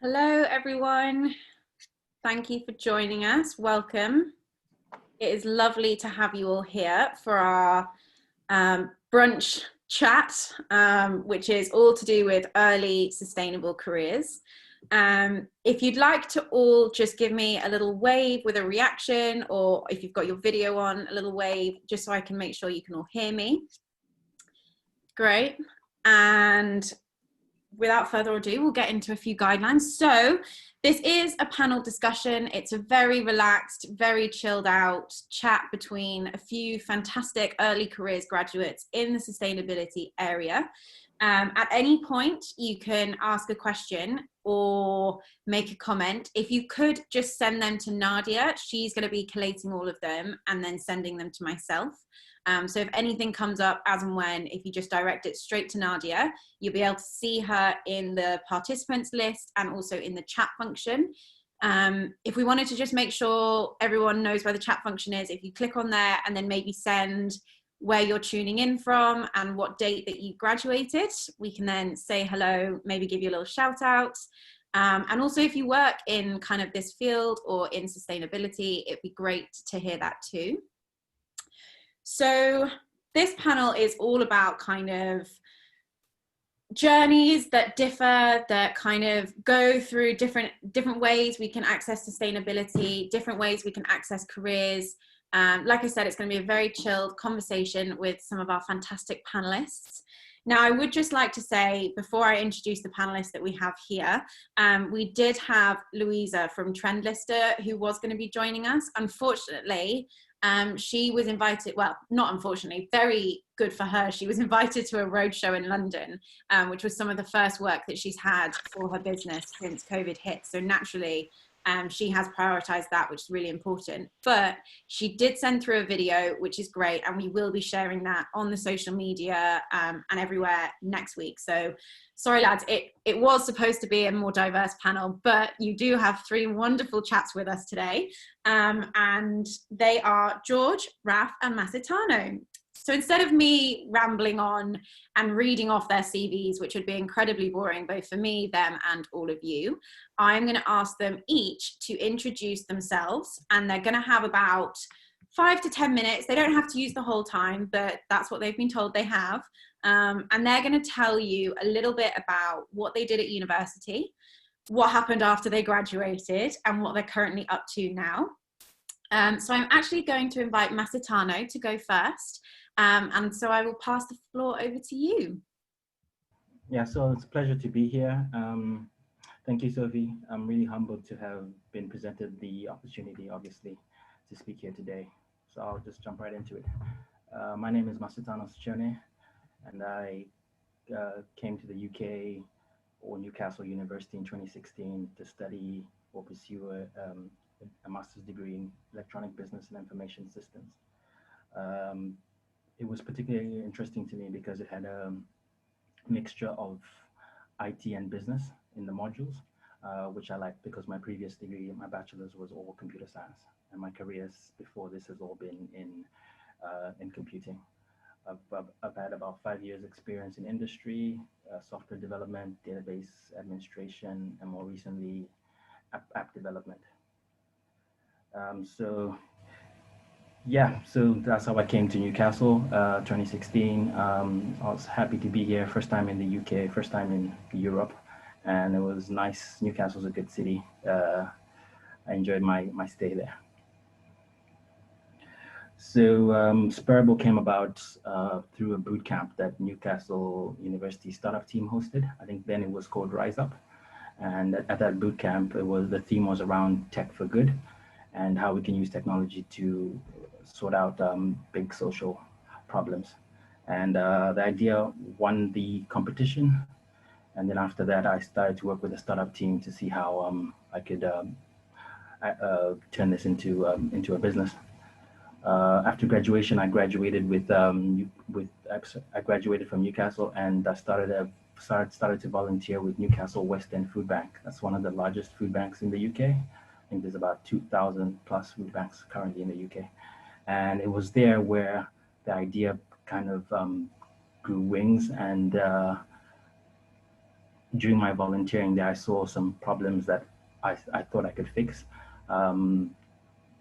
Hello, everyone. Thank you for joining us. Welcome. It is lovely to have you all here for our brunch chat, which is all to do with early sustainable careers. If you'd like to all just give me a little wave with a reaction, or if you've got your video on, a little wave, just so I can make sure you can all hear me. Great. And without further ado, we'll get into a few guidelines. So this is a panel discussion. It's a very relaxed, very chilled out chat between a few fantastic early careers graduates in the sustainability area. At any point, you can ask a question or make a comment. If you could just send them to Nadia, she's going to be collating all of them and then sending them to myself. So if anything comes up as and when, if you just direct it straight to Nadia, you'll be able to see her in the participants list and also in the chat function. If we wanted to just make sure everyone knows where the chat function is, if you click on there and then maybe send where you're tuning in from and what date that you graduated, we can then say hello, maybe give you a little shout out. And also if you work in kind of this field or in sustainability, it'd be great to hear that too. So this panel is all about kind of journeys that differ, that kind of go through different ways we can access sustainability, different ways we can access careers. Like I said, it's going to be a very chilled conversation with some of our fantastic panelists. Now, I would just like to say, before I introduce the panelists that we have here, we did have Louisa from Trendlister who was going to be joining us. Unfortunately, she was invited, well, not unfortunately, very good for her. She was invited to a roadshow in London, which was some of the first work that she's had for her business since COVID hit. So naturally, she has prioritized that, which is really important. But she did send through a video, which is great. And we will be sharing that on the social media and everywhere next week. So sorry, lads, it was supposed to be a more diverse panel, but you do have three wonderful chats with us today. And they are George, Raf, and Masitano. So instead of me rambling on and reading off their CVs, which would be incredibly boring, both for me, them, and all of you, I'm going to ask them each to introduce themselves, and they're going to have about 5 to 10 minutes. They don't have to use the whole time, but that's what they've been told they have. And they're going to tell you a little bit about what they did at university, what happened after they graduated, and what they're currently up to now. So I'm actually going to invite Masitano to go first. And so I will pass the floor over to you. Yeah, so it's a pleasure to be here. Thank you, Sophie. I'm really humbled to have been presented the opportunity, obviously, to speak here today. So I'll just jump right into it. My name is Masitano Sichone, and I came to the UK or Newcastle University in 2016 to study or pursue a master's degree in electronic business and information systems. It was particularly interesting to me because it had a mixture of IT and business in the modules, which I liked because my previous degree, my bachelor's, was all computer science, and my careers before this has all been in computing. I've had about 5 years experience in industry, software development, database administration, and more recently, app development. So that's how I came to Newcastle, 2016. I was happy to be here, first time in the UK, first time in Europe, and it was nice. Newcastle's a good city. I enjoyed my stay there. So Sparable came about through a boot camp that Newcastle University startup team hosted. I think then it was called Rise Up. And at that boot camp, the theme was around tech for good and how we can use technology to sort out big social problems. And the idea won the competition. And then after that, I started to work with the startup team to see how I could turn this into a business. After graduation, I graduated I graduated from Newcastle, and I started to volunteer with Newcastle West End Food Bank. That's one of the largest food banks in the UK. I think there's about 2,000 plus food banks currently in the UK. And it was there where the idea kind of grew wings, and during my volunteering there, I saw some problems that I thought I could fix.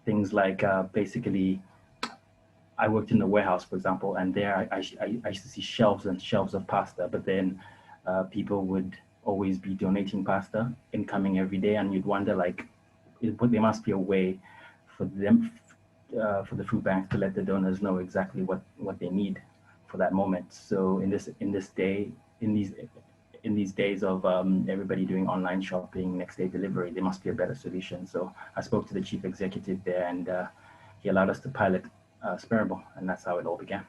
Things like basically, I worked in the warehouse, for example, and there I used to see shelves and shelves of pasta, but then people would always be donating pasta incoming every day, and you'd wonder like, there must be a way for them, for the food banks to let the donors know exactly what they need for that moment. So in these days of everybody doing online shopping, next day delivery, there must be a better solution. So I spoke to the chief executive there, and he allowed us to pilot Sparable, and that's how it all began.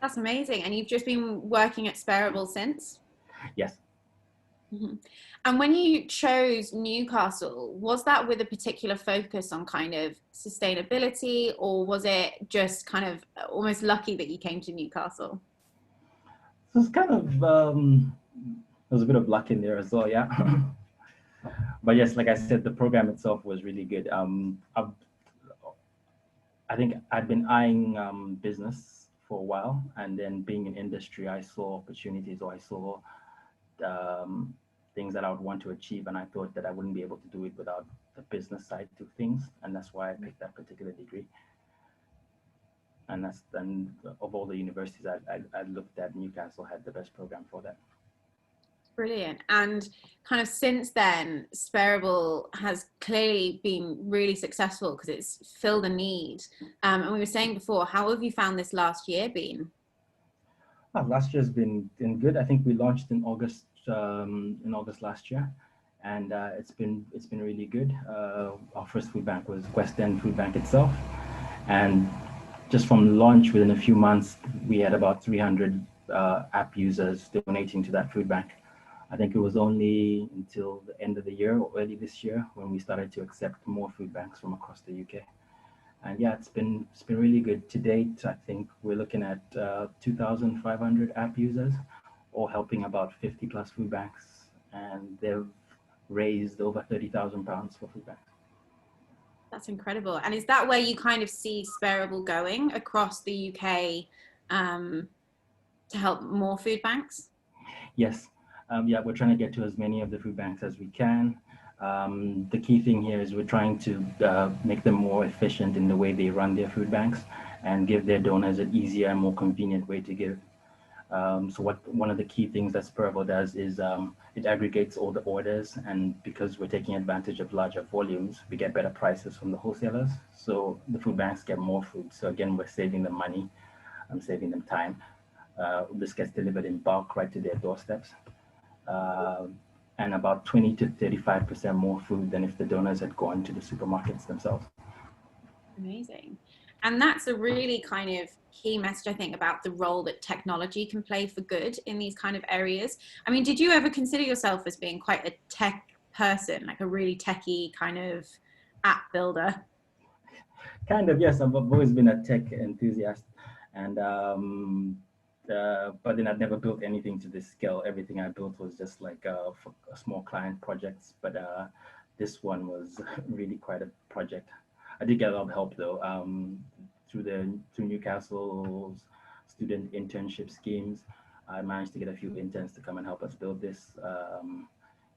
That's amazing. And you've just been working at Sparable since? Yes. Mm-hmm. And when you chose Newcastle, was that with a particular focus on kind of sustainability, or was it just kind of almost lucky that you came to Newcastle? So it's kind of, there was a bit of luck in there as well, yeah. But yes, like I said, the program itself was really good. I think I'd been eyeing business for a while, and then being in industry, I saw opportunities, or I saw things that I would want to achieve, and I thought that I wouldn't be able to do it without the business side to things, and that's why I picked that particular degree. And of all the universities I looked at, Newcastle had the best program for that. Brilliant. And kind of since then, Sparable has clearly been really successful because it's filled a need. And we were saying before, how have you found this last year been? Last year's been good. I think we launched in August last year, and it's been really good. Our first food bank was West End Food Bank itself, and just from launch, within a few months, we had about 300 app users donating to that food bank. I think it was only until the end of the year or early this year when we started to accept more food banks from across the UK. And yeah, it's been really good to date. I think we're looking at 2,500 app users, all helping about 50 plus food banks, and they've raised over £30,000 for food banks. That's incredible. And is that where you kind of see Sparable going across the UK to help more food banks? Yes. Yeah, we're trying to get to as many of the food banks as we can. The key thing here is we're trying to make them more efficient in the way they run their food banks and give their donors an easier and more convenient way to give. So one of the key things that Sparable does is it aggregates all the orders, and because we're taking advantage of larger volumes, we get better prices from the wholesalers. So the food banks get more food. So again, we're saving them money, I'm saving them time. This gets delivered in bulk right to their doorsteps. And about 20 to 35% more food than if the donors had gone to the supermarkets themselves. Amazing. And that's a really kind of key message, I think, about the role that technology can play for good in these kind of areas. I mean, did you ever consider yourself as being quite a tech person, like a really techie kind of app builder? Kind of, yes. I've always been a tech enthusiast, and but then I've never built anything to this scale. Everything I built was just like for small client projects, but this one was really quite a project. I did get a lot of help though, through Newcastle's student internship schemes. I managed to get a few interns to come and help us build this.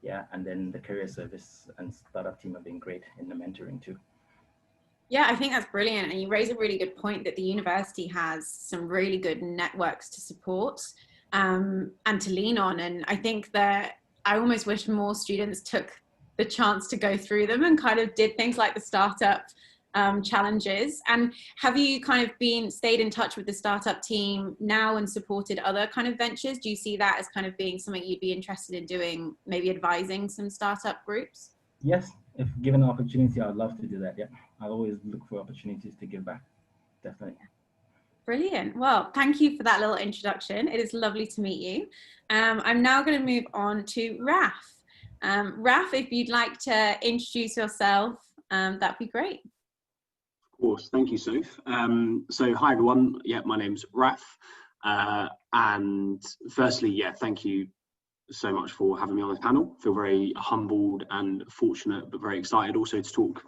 Yeah, and then the career service and startup team have been great in the mentoring too. Yeah, I think that's brilliant. And you raise a really good point that the university has some really good networks to support and to lean on. And I think that I almost wish more students took the chance to go through them and kind of did things like the startup challenges. And have you kind of stayed in touch with the startup team now and supported other kind of ventures? Do you see that as kind of being something you'd be interested in doing, maybe advising some startup groups? Yes, if given an opportunity, I'd love to do that. Yeah, I'll always look for opportunities to give back. Definitely. Brilliant. Well, thank you for that little introduction. It is lovely to meet you. I'm now going to move on to Raf. Raf, if you'd like to introduce yourself, that'd be great. Of course, thank you, Soph. So hi everyone. Yeah, my name's Raf. And firstly, yeah, thank you so much for having me on this panel. I feel very humbled and fortunate, but very excited also to talk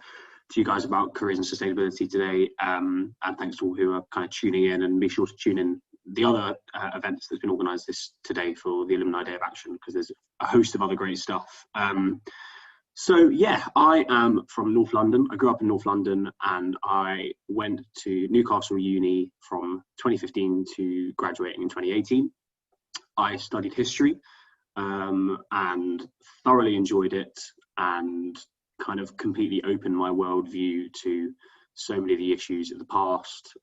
to you guys about careers and sustainability today. And thanks to all who are kind of tuning in, and be sure to tune in the other events that's been organised today for the Alumni Day of Action, because there's a host of other great stuff. So yeah, I am from North London. I grew up in North London, and I went to Newcastle Uni from 2015 to graduating in 2018. I studied history and thoroughly enjoyed it, and kind of completely opened my worldview to so many of the issues of the past,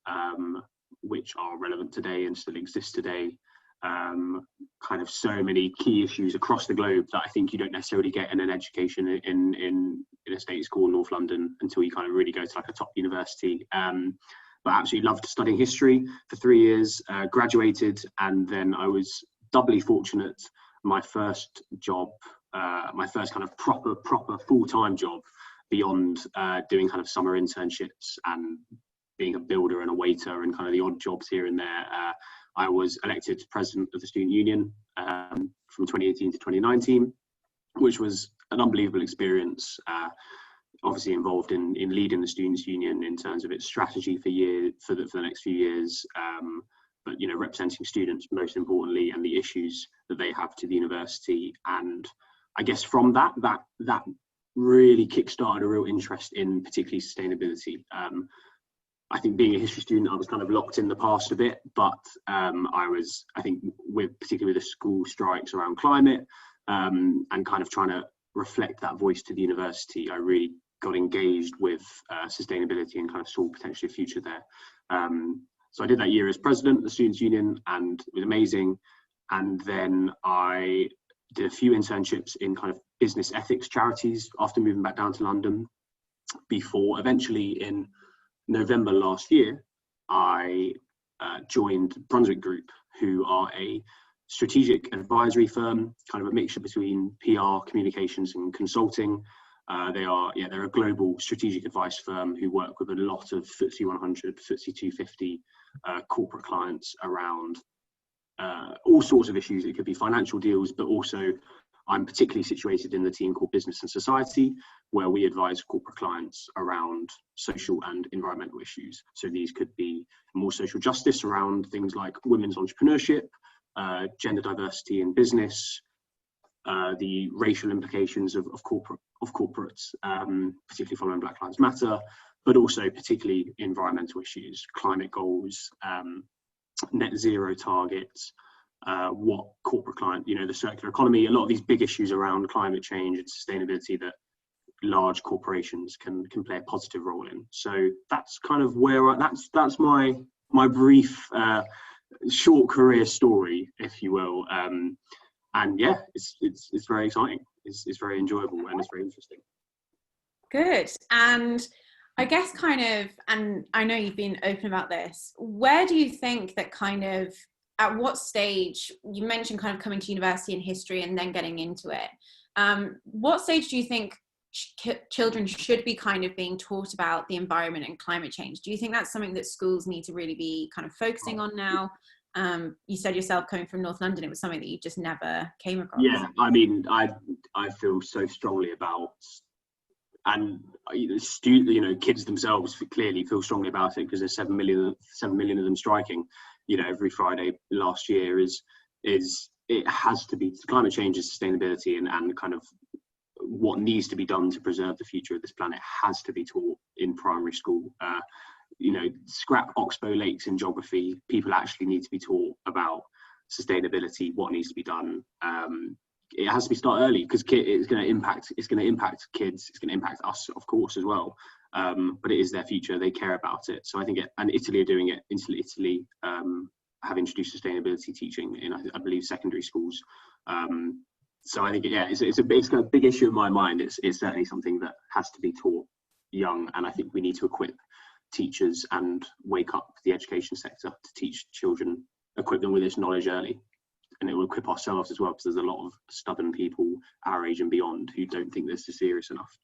which are relevant today and still exist today. Kind of so many key issues across the globe that I think you don't necessarily get in an education in a state school in North London until you kind of really go to like a top university. But I absolutely loved studying history for 3 years, graduated, and then I was doubly fortunate. My first job, my first kind of proper full-time job beyond doing kind of summer internships and being a builder and a waiter and kind of the odd jobs here and there, I was elected president of the student union from 2018 to 2019, which was an unbelievable experience. Obviously involved in leading the students' union in terms of its strategy for the next few years, but you know, representing students most importantly and the issues that they have to the university. And I guess from that really kickstarted a real interest in particularly sustainability. I think being a history student, I was kind of locked in the past a bit, but I think particularly with the school strikes around climate and kind of trying to reflect that voice to the university, I really got engaged with sustainability and kind of saw potentially a future there. So I did that year as president of the Students' Union, and it was amazing. And then I did a few internships in kind of business ethics charities after moving back down to London, before eventually in November last year, I joined Brunswick Group, who are a strategic advisory firm, kind of a mixture between PR, communications and consulting. They're a global strategic advice firm who work with a lot of FTSE 100, FTSE 250 corporate clients around all sorts of issues. It could be financial deals, but also I'm particularly situated in the team called Business and Society, where we advise corporate clients around social and environmental issues. So these could be more social justice around things like women's entrepreneurship, gender diversity in business, the racial implications of corporates, particularly following Black Lives Matter, but also particularly environmental issues, climate goals, net zero targets, what corporate client, the circular economy, a lot of these big issues around climate change and sustainability that large corporations can play a positive role in. So that's kind of where that's my brief short career story, if you will. And yeah, it's very exciting. It's very enjoyable and it's very interesting. Good. And I guess and I know you've been open about this, where do you think that at what stage, you mentioned kind of coming to university in history and then getting into it, what stage do you think children should be kind of being taught about the environment and climate change? Do you think that's something that schools need to really be kind of focusing on now? You said yourself, coming from North London, it was something that you just never came across. Yeah, I mean, I feel so strongly about, and kids themselves clearly feel strongly about it, because there's 7 million of them striking, every Friday last year. It has to be climate change and sustainability and kind of what needs to be done to preserve the future of this planet has to be taught in primary school. Scrap Oxbow lakes in geography, people actually need to be taught about sustainability, what needs to be done. It has to be started early, because it's going to impact kids, it's going to impact us, of course, as well. But it is their future, they care about it. So I think and Italy are doing it. Italy have introduced sustainability teaching in, I believe, secondary schools. So I think, it's a big issue in my mind. It's certainly something that has to be taught young, and I think we need to equip teachers and wake up the education sector to teach children, equip them with this knowledge early. And it will equip ourselves as well, because there's a lot of stubborn people our age and beyond who don't think this is serious enough.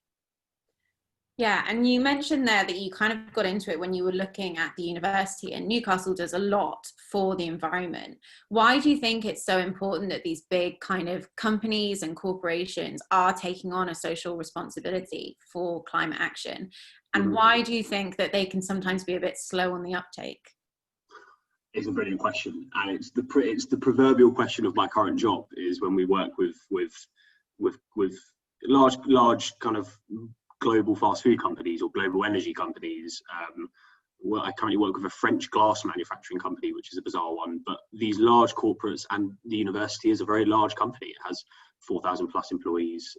Yeah, and you mentioned there that you kind of got into it when you were looking at the university, and Newcastle does a lot for the environment. Why do you think it's so important that these big kind of companies and corporations are taking on a social responsibility for climate action? And why do you think that they can sometimes be a bit slow on the uptake? It's a brilliant question, and it's the proverbial question of my current job. Is when we work with large kind of global fast food companies or global energy companies. Well, I currently work with a French glass manufacturing company, which is a bizarre one. But these large corporates, and the university is a very large company. It has 4,000 plus employees.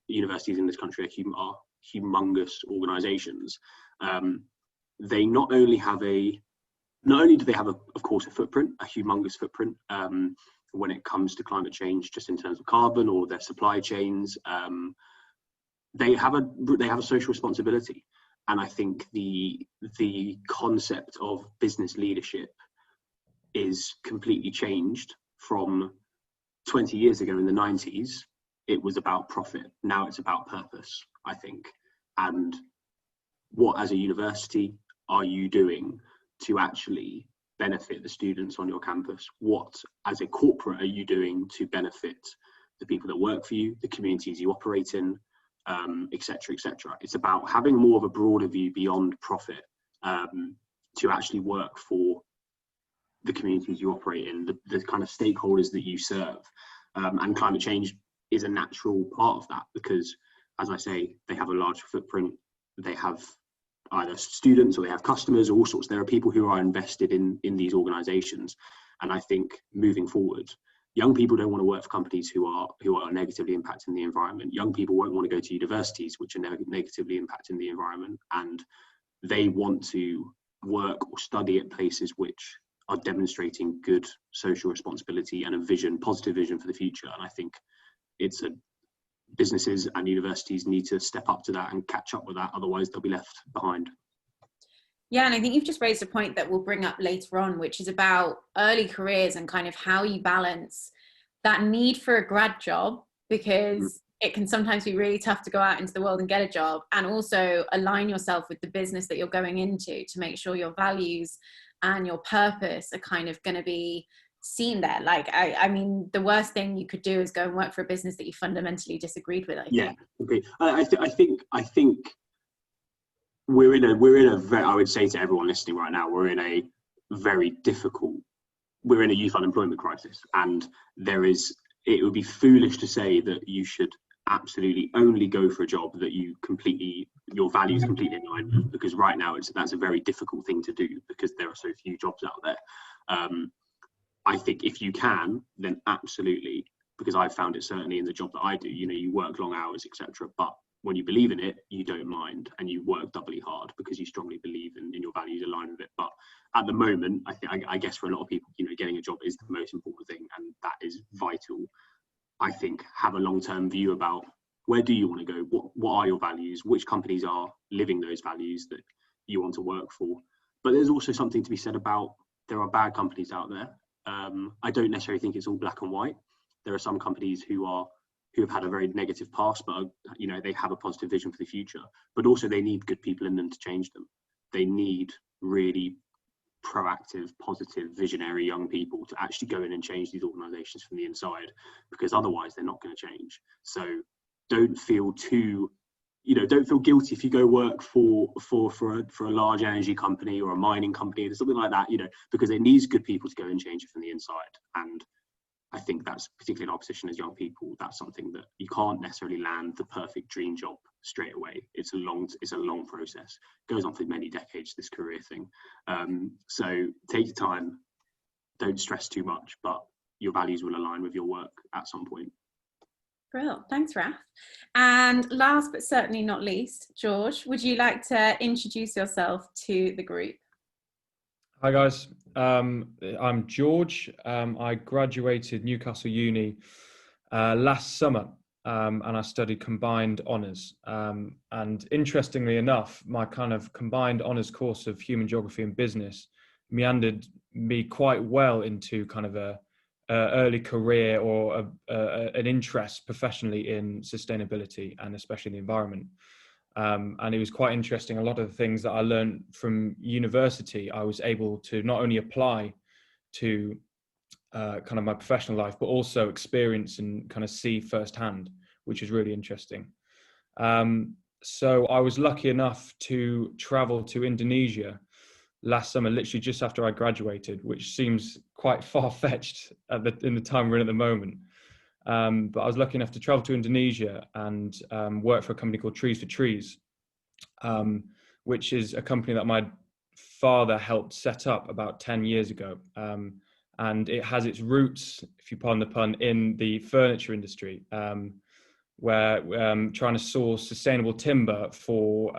Universities in this country are humongous organisations. They not only do they have, of course, a humongous footprint when it comes to climate change, just in terms of carbon or their supply chains. They have a social responsibility, and I think the concept of business leadership is completely changed from 20 years ago. In the 90s, it was about profit. Now it's about purpose, I think. And what, as a university, are you doing to actually benefit the students on your campus? What, as a corporate, are you doing to benefit the people that work for you, the communities you operate in, etc., etc.? It's about having more of a broader view beyond profit, to actually work for the communities you operate in, the kind of stakeholders that you serve. And climate change is a natural part of that, because, as I say, they have a large footprint. They have either students or they have customers or all sorts. There are people who are invested in these organizations. And I think moving forward, young people don't want to work for companies who are negatively impacting the environment. Young people won't want to go to universities which are negatively impacting the environment, and they want to work or study at places which are demonstrating good social responsibility and a positive vision for the future. And I think businesses and universities need to step up to that and catch up with that, otherwise they'll be left behind. Yeah, and I think you've just raised a point that we'll bring up later on, which is about early careers and kind of how you balance that need for a grad job, because it can sometimes be really tough to go out into the world and get a job, and also align yourself with the business that you're going into to make sure your values and your purpose are kind of going to be seen there. Like, I mean, the worst thing you could do is go and work for a business that you fundamentally disagreed with, I think. Yeah, okay. I think we're in a very, I would say to everyone listening right now, we're in a youth unemployment crisis, and it would be foolish to say that you should absolutely only go for a job that your values completely align with, because right now that's a very difficult thing to do, because there are so few jobs out there. I think if you can, then absolutely, because I've found it certainly in the job that I do, you work long hours, etc. But when you believe in it, you don't mind, and you work doubly hard because you strongly believe in your values align with it. But at the moment, I guess for a lot of people, getting a job is the most important thing, and that is vital. I think have a long-term view about where do you want to go, what are your values, which companies are living those values that you want to work for. But there's also something to be said about, there are bad companies out there. I don't necessarily think it's all black and white. There are some companies who have had a very negative past, but they have a positive vision for the future. But also they need good people in them to change them. They need really proactive, positive, visionary young people to actually go in and change these organizations from the inside, because otherwise they're not going to change. So don't feel guilty if you go work for a large energy company or a mining company or something like that, because it needs good people to go and change it from the inside. And I think that's, particularly in our position as young people, that's something that you can't necessarily land the perfect dream job straight away. It's a long process. It goes on for many decades, this career thing. So take your time, don't stress too much, but your values will align with your work at some point. Brilliant. Thanks, Raf. And last but certainly not least, George, would you like to introduce yourself to the group? Hi guys, I'm George. I graduated Newcastle Uni last summer, and I studied combined honours. And interestingly enough, my kind of combined honours course of human geography and business meandered me quite well into kind of a early career or an interest professionally in sustainability and especially the environment. And it was quite interesting. A lot of the things that I learned from university, I was able to not only apply to kind of my professional life, but also experience and kind of see firsthand, which is really interesting. So I was lucky enough to travel to Indonesia last summer, literally just after I graduated, which seems quite far-fetched in the time we're in at the moment. But I was lucky enough to travel to Indonesia and work for a company called Trees for Trees, which is a company that my father helped set up about 10 years ago. And it has its roots, if you pardon the pun, in the furniture industry, where trying to source sustainable timber for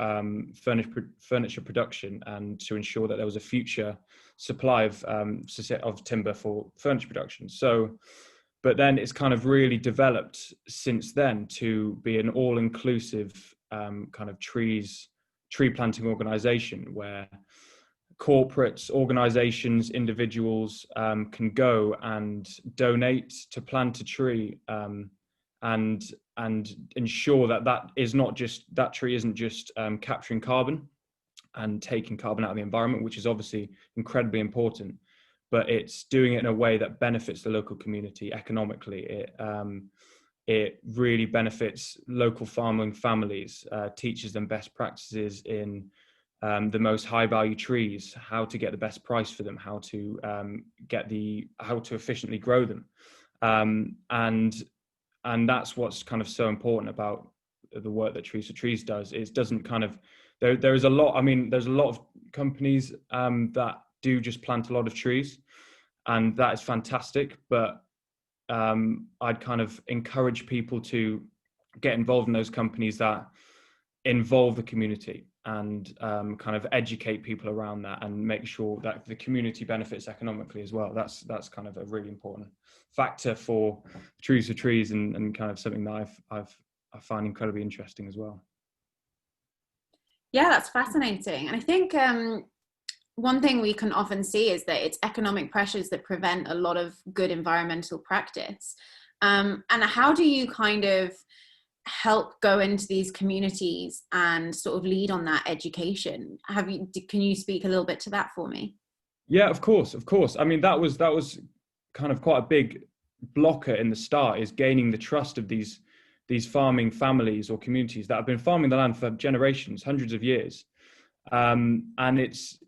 furniture production, and to ensure that there was a future supply of timber for furniture production. So, but then it's kind of really developed since then to be an all-inclusive kind of tree planting organization, where corporates, organizations, individuals can go and donate to plant a tree, and ensure that that tree isn't just capturing carbon and taking carbon out of the environment, which is obviously incredibly important, but it's doing it in a way that benefits the local community economically. It really benefits local farming families, teaches them best practices in the most high value trees, how to get the best price for them, how to efficiently grow them, and that's what's kind of so important about the work that Trees for Trees does. It doesn't kind of there's a lot of companies that do just plant a lot of trees, and that is fantastic, but I'd kind of encourage people to get involved in those companies that involve the community, and kind of educate people around that, and make sure that the community benefits economically as well. That's kind of a really important factor for Trees for Trees, and kind of something that I find incredibly interesting as well. Yeah, that's fascinating. And I think one thing we can often see is that it's economic pressures that prevent a lot of good environmental practice. And how do you kind of help go into these communities and sort of lead on that education? Can you speak a little bit to that for me? Yeah, of course. I mean, that was kind of quite a big blocker in the start, is gaining the trust of these farming families or communities that have been farming the land for generations, hundreds of years. And it's,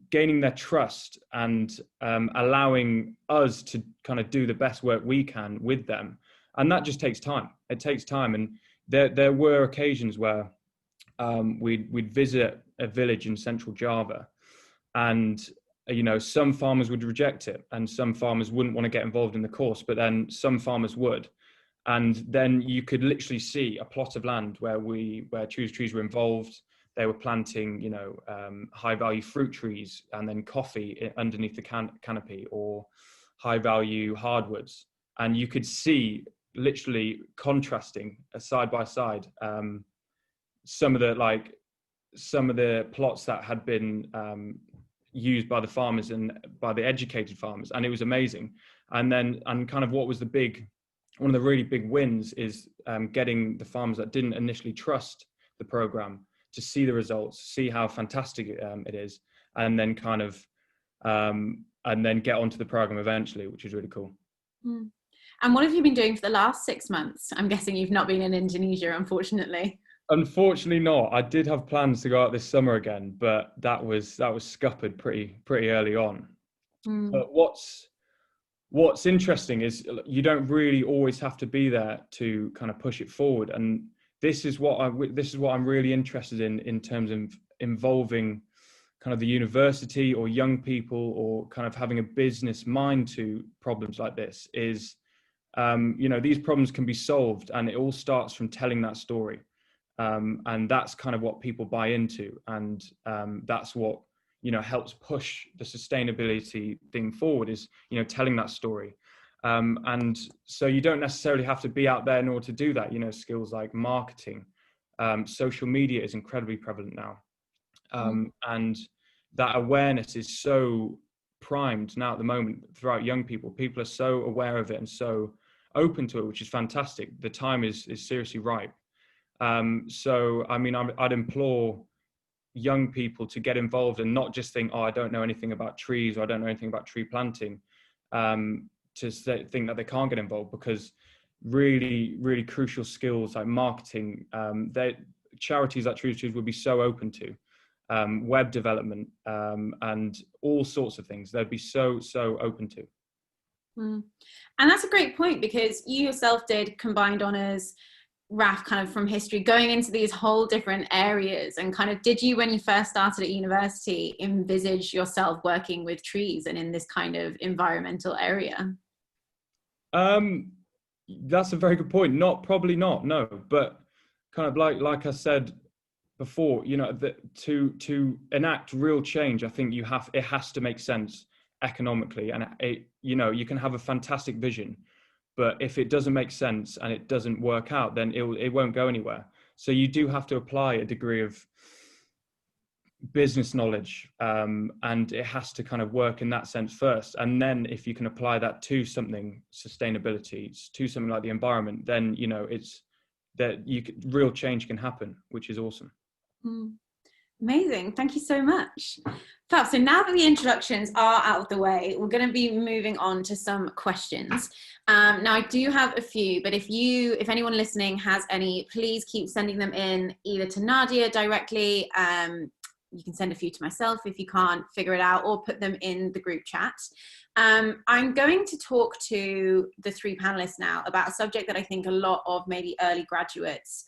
gaining their trust and allowing us to kind of do the best work we can with them. And that just takes time. It takes time. And there were occasions where we'd visit a village in central Java, and some farmers would reject it, and some farmers wouldn't want to get involved in the course, but then some farmers would. And then you could literally see a plot of land where Trees Trees were involved. They were planting, high value fruit trees, and then coffee underneath the canopy, or high value hardwoods. And you could see literally contrasting side by side some of the plots that had been used by the farmers and by the educated farmers, and it was amazing. And kind of what was one of the really big wins is getting the farmers that didn't initially trust the program to see the results, see how fantastic it is, and then kind of and then get onto the program eventually, which is really cool. Mm. And what have you been doing for the last 6 months? I'm guessing you've not been in Indonesia, unfortunately. Unfortunately not. I did have plans to go out this summer again, but that was scuppered pretty early on. Mm. But what's interesting is you don't really always have to be there to kind of push it forward. And this is what I'm really interested in terms of involving kind of the university or young people, or kind of having a business mind to problems like this. Is these problems can be solved, and it all starts from telling that story. And that's kind of what people buy into, and that's what helps push the sustainability thing forward, is telling that story. And so you don't necessarily have to be out there in order to do that. Skills like marketing, social media is incredibly prevalent now, and that awareness is so primed now at the moment throughout young people. People are so aware of it and so open to it, which is fantastic. The time is seriously ripe. So, I mean, I'd implore young people to get involved and not just think, oh, I don't know anything about trees, or I don't know anything about tree planting, to think that they can't get involved, because really, really crucial skills like marketing, charities like Trees would be so open to. web development, and all sorts of things. They'd be so open to. And that's a great point, because you yourself did combined honours, Raf, kind of from history, going into these whole different areas. And kind of, did you, when you first started at university, envisage yourself working with trees and in this kind of environmental area? That's a very good point. Probably not, no. But kind of like I said before, you know, that to enact real change, I think it has to make sense economically, and you know, you can have a fantastic vision, but if it doesn't make sense and it doesn't work out, then it won't go anywhere. So you do have to apply a degree of business knowledge, and it has to kind of work in that sense first. And then if you can apply that to something sustainability, to something like the environment, then, you know, it's that real change can happen, which is awesome. Amazing. Thank you so much. Fab. So now that the introductions are out of the way, we're going to be moving on to some questions. Now I do have a few, but if anyone listening has any, please keep sending them in, either to Nadia directly. You can send a few to myself if you can't figure it out, or put them in the group chat. I'm going to talk to the three panelists now about a subject that I think a lot of maybe early graduates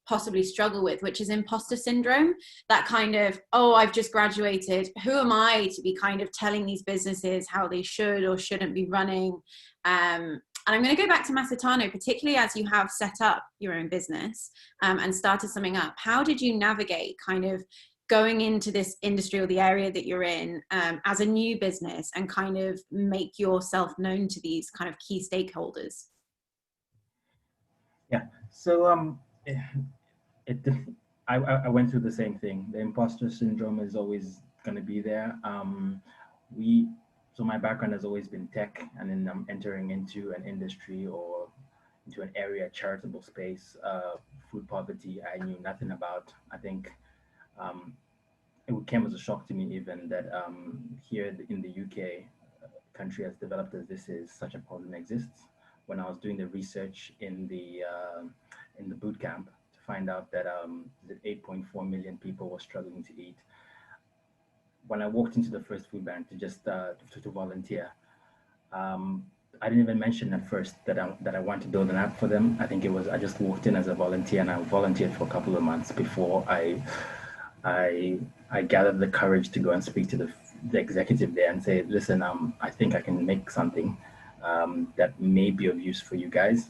possibly struggle with, which is imposter syndrome. That kind of, oh, I've just graduated, who am I to be kind of telling these businesses how they should or shouldn't be running? And I'm going to go back to Masitano, particularly as you have set up your own business and started something up. How did you navigate kind of going into this industry or the area that you're in as a new business, and kind of make yourself known to these kind of key stakeholders? Yeah, so I went through the same thing. The imposter syndrome is always going to be there. So my background has always been tech, and then I'm entering into an industry or into an area, charitable space, food poverty, I knew nothing about. I think it came as a shock to me even that here in the UK, country as developed as this is, such a problem exists. When I was doing the research in the boot camp to find out that 8.4 million people were struggling to eat. When I walked into the first food bank to just to volunteer, I didn't even mention at first that I wanted to build an app for them. I think I just walked in as a volunteer, and I volunteered for a couple of months before I gathered the courage to go and speak to the executive there and say, listen, I think I can make something that may be of use for you guys.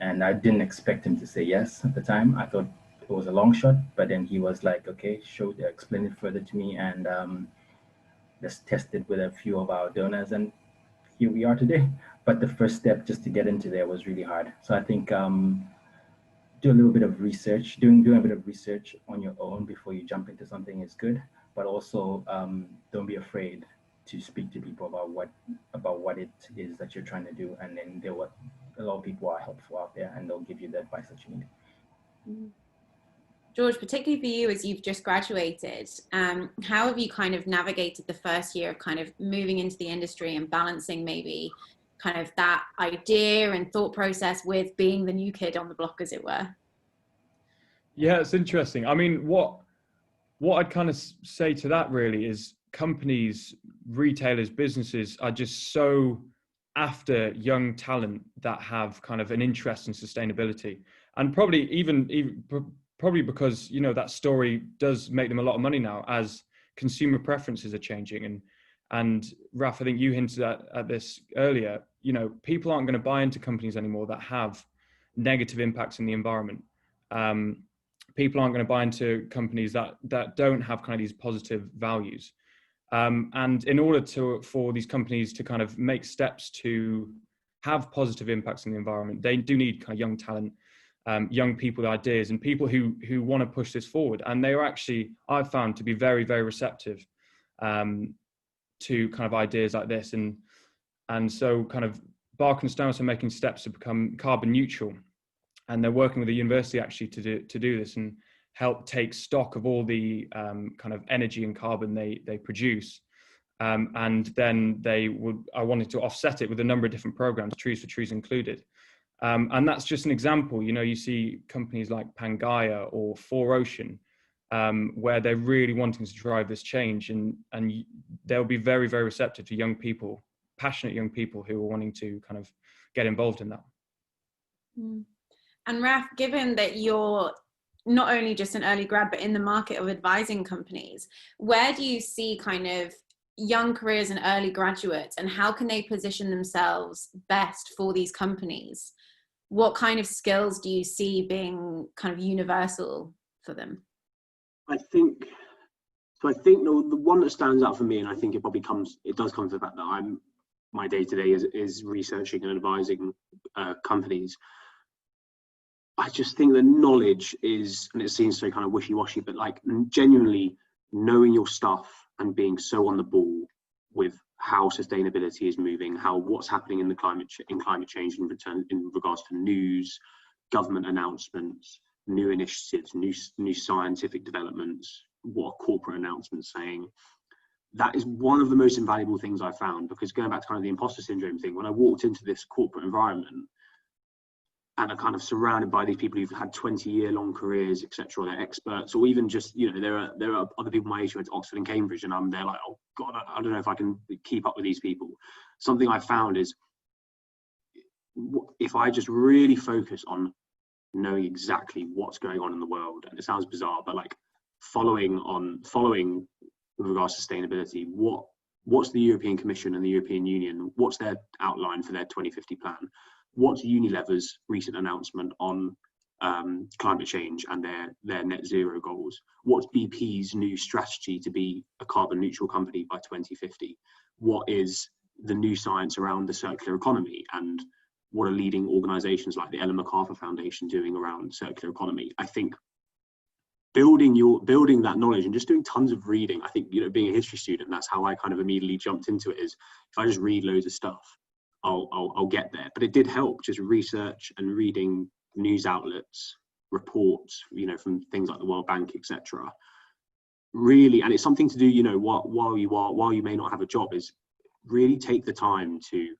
And I didn't expect him to say yes at the time. I thought it was a long shot, but then he was like, okay, explain it further to me, and just tested with a few of our donors, and here we are today. But the first step just to get into there was really hard. So I think do a little bit of research, doing a bit of research on your own before you jump into something is good, but also don't be afraid to speak to people about what it is that you're trying to do, and then a lot of people are helpful out there, and they'll give you the advice that you need. George, particularly for you as you've just graduated, how have you kind of navigated the first year of kind of moving into the industry and balancing maybe kind of that idea and thought process with being the new kid on the block, as it were? Yeah, it's interesting. I mean, what I'd kind of say to that really is companies, retailers, businesses are just so after young talent that have kind of an interest in sustainability, and probably because, you know, that story does make them a lot of money now as consumer preferences are changing. And Raf, I think you hinted at this earlier, you know, people aren't going to buy into companies anymore that have negative impacts in the environment. People aren't going to buy into companies that don't have kind of these positive values. And in order for these companies to kind of make steps to have positive impacts in the environment, they do need kind of young talent, young people with ideas, and people who want to push this forward. And they are actually, I've found, to be very, very receptive to kind of ideas like this. And so kind of Bark and Stone are making steps to become carbon neutral. And they're working with the university actually to do this and help take stock of all the kind of energy and carbon they produce. And then I wanted to offset it with a number of different programs, Trees for Trees included. And that's just an example. You know, you see companies like Pangaea or 4Ocean where they're really wanting to drive this change, and they'll be very, very receptive to young people, passionate young people who are wanting to kind of get involved in that. And Raf, given that you're not only just an early grad, but in the market of advising companies, where do you see kind of young careers and early graduates, and how can they position themselves best for these companies? What kind of skills do you see being kind of universal for them? I think the one that stands out for me, and I think it does come to the fact that my day-to-day is researching and advising companies. I just think the knowledge is, and it seems so kind of wishy-washy, but like genuinely knowing your stuff and being so on the ball with how sustainability is moving, what's happening in climate change in regards to news, government announcements, new initiatives, new scientific developments, what are corporate announcements saying. That is one of the most invaluable things I found, because going back to kind of the imposter syndrome thing, when I walked into this corporate environment and are kind of surrounded by these people who've had 20-year-long careers, etc., or they're experts, or even just, you know, there are other people my age who went to Oxford and Cambridge, and I'm there like, oh God, I don't know if I can keep up with these people. Something I found is, if I just really focus on knowing exactly what's going on in the world, and it sounds bizarre, but like following with regards to sustainability, what's the European Commission and the European Union, what's their outline for their 2050 plan? What's Unilever's recent announcement on climate change and their net zero goals? What's BP's new strategy to be a carbon neutral company by 2050? What is the new science around the circular economy, and what are leading organizations like the Ellen MacArthur Foundation doing around circular economy? I think building that knowledge and just doing tons of reading. I think, you know, being a history student, that's how I kind of immediately jumped into it, is if I just read loads of stuff, I'll get there. But it did help just research and reading news outlets, reports, you know, from things like the World Bank, etc. Really, and it's something to do, you know, while you may not have a job, is really take the time to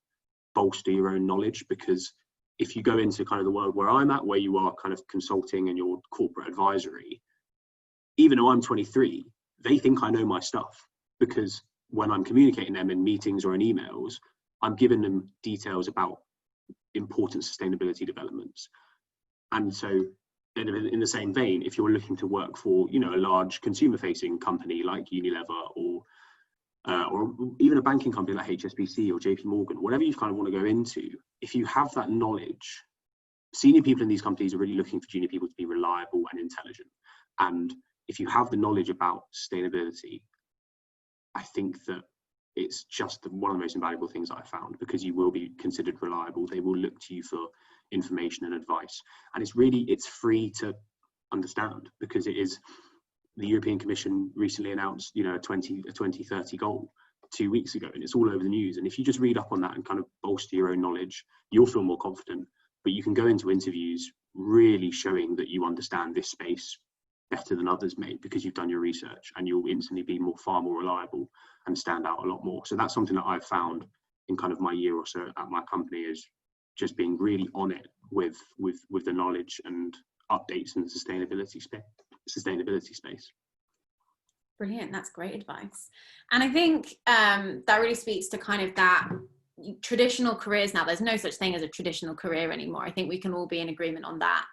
bolster your own knowledge. Because if you go into kind of the world where I'm at, where you are kind of consulting and your corporate advisory, even though I'm 23, they think I know my stuff, because when I'm communicating them in meetings or in emails, I'm giving them details about important sustainability developments. And so in the same vein, if you're looking to work for, you know, a large consumer facing company like Unilever, or even a banking company like HSBC or JP Morgan, whatever you kind of want to go into, if you have that knowledge, senior people in these companies are really looking for junior people to be reliable and intelligent. And if you have the knowledge about sustainability, I think that it's just one of the most invaluable things I found, because you will be considered reliable. They will look to you for information and advice. And it's free to understand, because it is, the European Commission recently announced, you know, a 2030 goal 2 weeks ago, and it's all over the news. And if you just read up on that and kind of bolster your own knowledge, you'll feel more confident. But you can go into interviews really showing that you understand this space better than others may, because you've done your research, and you'll instantly be far more reliable and stand out a lot more. So that's something that I've found in kind of my year or so at my company, is just being really on it with the knowledge and updates in the sustainability space. Brilliant, that's great advice. And I think that really speaks to kind of that traditional careers. Now, there's no such thing as a traditional career anymore. I think we can all be in agreement on that.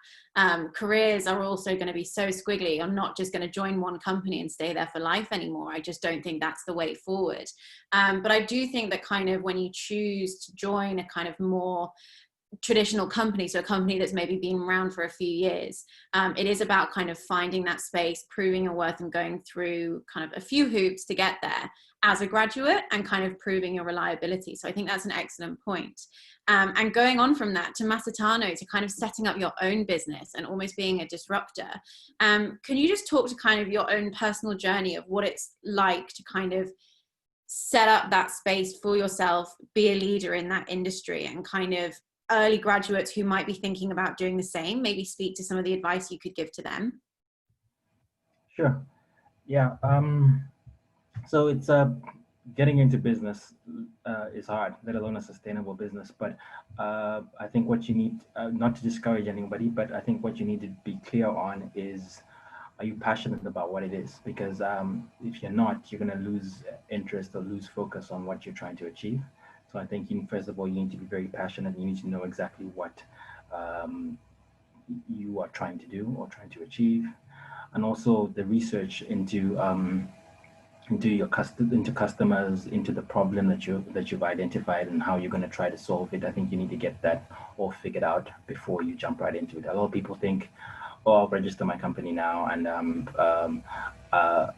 Careers are also going to be so squiggly. I'm not just going to join one company and stay there for life anymore. I just don't think that's the way forward. But I do think that kind of when you choose to join a kind of more traditional company, so a company that's maybe been around for a few years, it is about kind of finding that space, proving your worth, and going through kind of a few hoops to get there as a graduate, and kind of proving your reliability. So I think that's an excellent point. And going on from that to Masitano, to kind of setting up your own business and almost being a disruptor. Can you just talk to kind of your own personal journey of what it's like to kind of set up that space for yourself, be a leader in that industry, and kind of early graduates who might be thinking about doing the same, maybe speak to some of the advice you could give to them? Sure. Yeah. So it's getting into business is hard, let alone a sustainable business. But I think what you need, not to discourage anybody, but I think what you need to be clear on is are you passionate about what it is? Because if you're not, you're going to lose interest or lose focus on what you're trying to achieve. So I think first of all, you need to be very passionate. You need to know exactly what um, you are trying to do or trying to achieve, and also the research into your into customers, into the problem that you've identified and how you're going to try to solve it. I think you need to get that all figured out before you jump right into it. A lot of people think, oh, I'll register my company now and uh,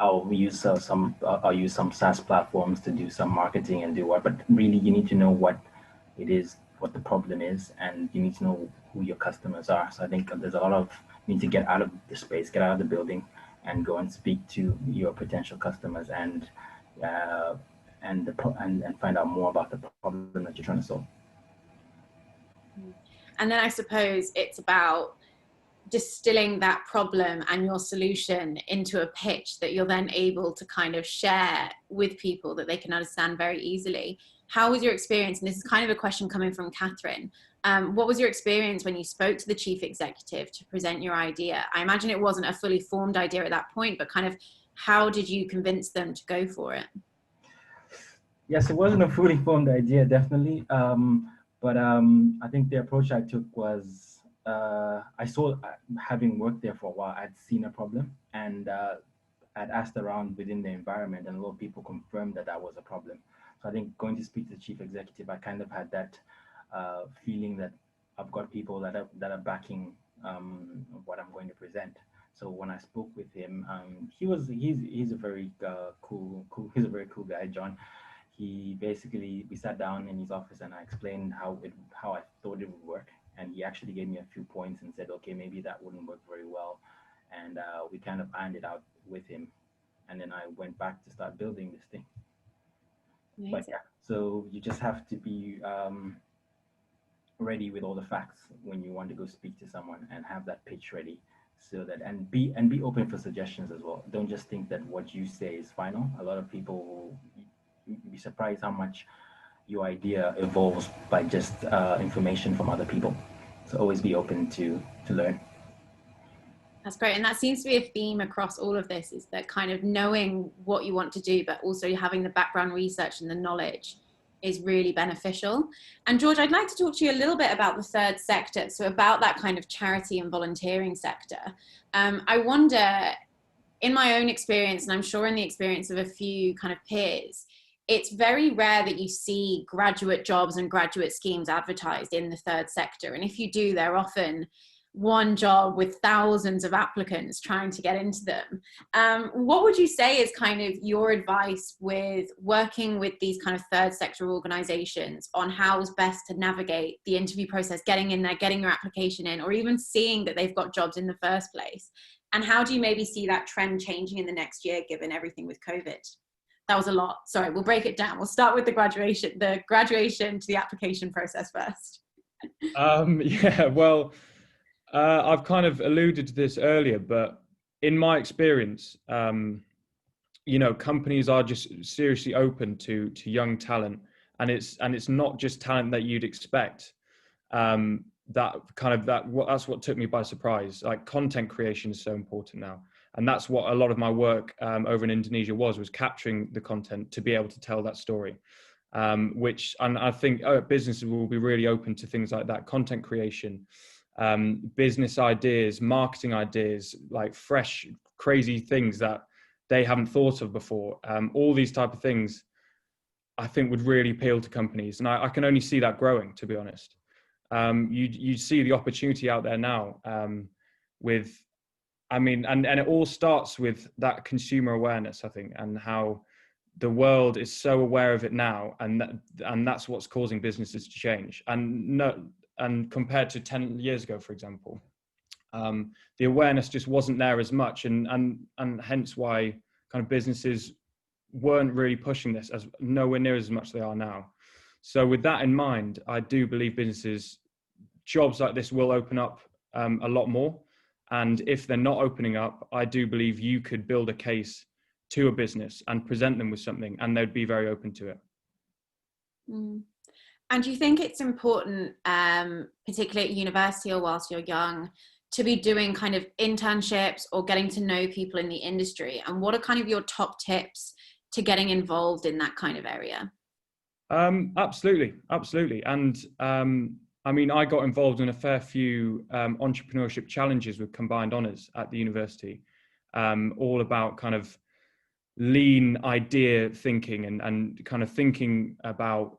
I'll use some SaaS platforms to do some marketing and do what. But really, you need to know what it is, what the problem is, and you need to know who your customers are. So I think there's a lot of you need to get out of the space, get out of the building, and go and speak to your potential customers and find out more about the problem that you're trying to solve. And then I suppose it's about distilling that problem and your solution into a pitch that you're then able to kind of share with people that they can understand very easily. How was your experience? And this is kind of a question coming from Catherine. What was your experience when you spoke to the chief executive to present your idea? I imagine it wasn't a fully formed idea at that point, but kind of how did you convince them to go for it? Yes, it wasn't a fully formed idea, definitely. But I think the approach I took was I saw, having worked there for a while, I'd seen a problem and I'd asked around within the environment, and a lot of people confirmed that was a problem. So I think going to speak to the chief executive, I kind of had that feeling that I've got people that are backing what I'm going to present. So when I spoke with him, he's a very cool he's a very cool guy, John. We sat down in his office and I explained how I thought it would work, and he actually gave me a few points and said, okay, maybe that wouldn't work very well, and we kind of ironed it out with him, and then I went back to start building this thing. Amazing. But yeah, so you just have to be ready with all the facts when you want to go speak to someone, and have that pitch ready, so that and be open for suggestions as well. Don't just think that what you say is final. A lot of people, you'd be surprised how much your idea evolves by just information from other people. So always be open to learn. That's great. And that seems to be a theme across all of this, is that kind of knowing what you want to do, but also having the background research and the knowledge is really beneficial. And George, I'd like to talk to you a little bit about the third sector. So about that kind of charity and volunteering sector. I wonder, in my own experience, and I'm sure in the experience of a few kind of peers, it's very rare that you see graduate jobs and graduate schemes advertised in the third sector. And if you do, they're often one job with thousands of applicants trying to get into them. What would you say is kind of your advice with working with these kind of third sector organizations on how's best to navigate the interview process, getting in there, getting your application in, or even seeing that they've got jobs in the first place? And how do you maybe see that trend changing in the next year, given everything with COVID? That was a lot. Sorry, we'll break it down. We'll start with the graduation to the application process first. Yeah, well, I've kind of alluded to this earlier, but in my experience, companies are just seriously open to young talent, and it's not just talent that you'd expect. That's what took me by surprise. Like, content creation is so important now, and that's what a lot of my work over in Indonesia was capturing the content to be able to tell that story. And I think businesses will be really open to things like that: content creation, business ideas, marketing ideas, like fresh, crazy things that they haven't thought of before. All these type of things, I think, would really appeal to companies, and I can only see that growing, to be honest. You see the opportunity out there now and it all starts with that consumer awareness, I think, and how the world is so aware of it now, and that's what's causing businesses to change. And compared to 10 years ago, for example, the awareness just wasn't there as much, and hence why kind of businesses weren't really pushing this as nowhere near as much as they are now. So with that in mind, I do believe jobs like this will open up a lot more. And if they're not opening up, I do believe you could build a case to a business and present them with something, and they'd be very open to it. And do you think it's important, particularly at university or whilst you're young, to be doing kind of internships or getting to know people in the industry? And what are kind of your top tips to getting involved in that kind of area? Absolutely. And I mean, I got involved in a fair few entrepreneurship challenges with combined honours at the university, all about kind of lean idea thinking and kind of thinking about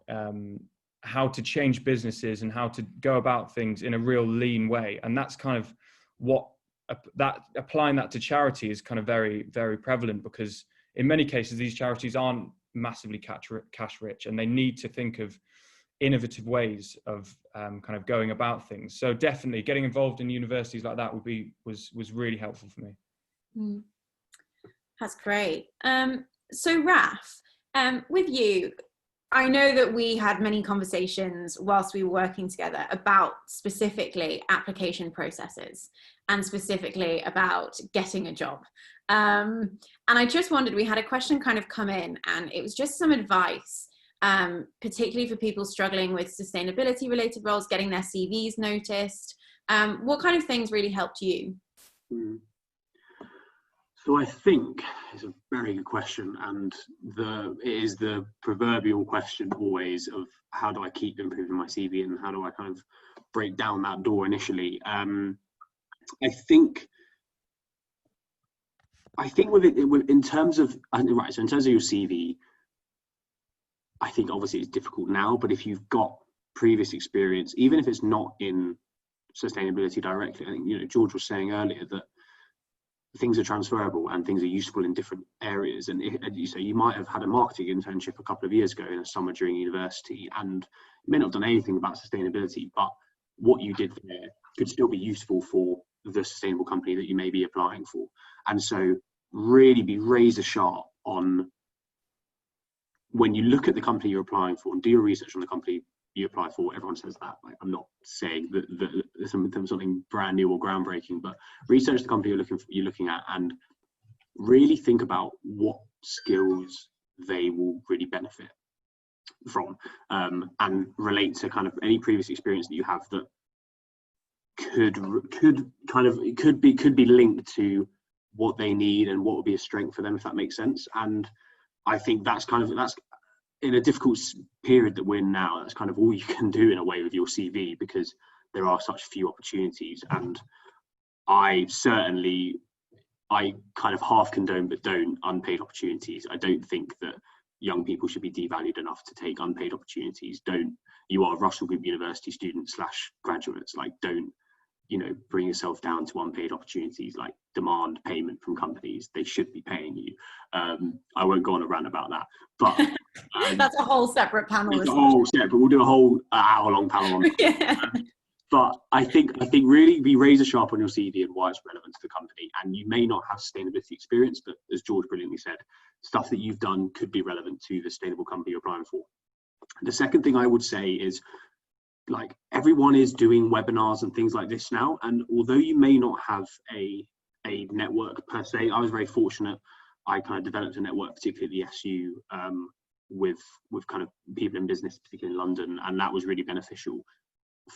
how to change businesses and how to go about things in a real lean way. And that's kind of what applying that to charity is kind of very, very prevalent, because in many cases, these charities aren't massively cash rich, and they need to think of innovative ways of kind of going about things. So definitely getting involved in universities like that was really helpful for me. That's great. So Raf, with you, I know that we had many conversations whilst we were working together about specifically application processes and specifically about getting a job. And I just wondered, we had a question kind of come in, and it was just some advice, particularly for people struggling with sustainability related roles, getting their CVs noticed. What kind of things really helped you? So I think it's a very good question, and it is the proverbial question always of how do I keep improving my CV and how do I kind of break down that door initially. I think with it, in terms of right, so in terms of your CV, I think obviously it's difficult now, but if you've got previous experience, even if it's not in sustainability directly, I think George was saying earlier that things are transferable and things are useful in different areas. And so you might have had a marketing internship a couple of years ago in a summer during university, and you may not have done anything about sustainability, but what you did there could still be useful for the sustainable company that you may be applying for. And so really be razor sharp on, when you look at the company you're applying for, and do your research on the company you apply for. Everyone says that. Like, I'm not saying that there's something brand new or groundbreaking, but research the company you're looking at and really think about what skills they will really benefit from, and relate to kind of any previous experience that you have that could be linked to what they need and what would be a strength for them, if that makes sense. And I think that's in a difficult period that we're in now, that's kind of all you can do in a way with your CV, because there are such few opportunities. And I kind of half condone but don't unpaid opportunities. I don't think that young people should be devalued enough to take unpaid opportunities. You are Russell Group University students / graduates, like, don't bring yourself down to unpaid opportunities. Like, demand payment from companies. They should be paying you. I won't go on a rant about that, but that's a whole separate panel. We'll do a whole hour-long panel on that. Yeah. But I think really be razor sharp on your CV and why it's relevant to the company. And you may not have sustainability experience, but as George brilliantly said, stuff that you've done could be relevant to the sustainable company you're applying for. The second thing I would say is, like, everyone is doing webinars and things like this now, and although you may not have a network per se, I was very fortunate. I kind of developed a network, particularly at the SU, with kind of people in business, particularly in London, and that was really beneficial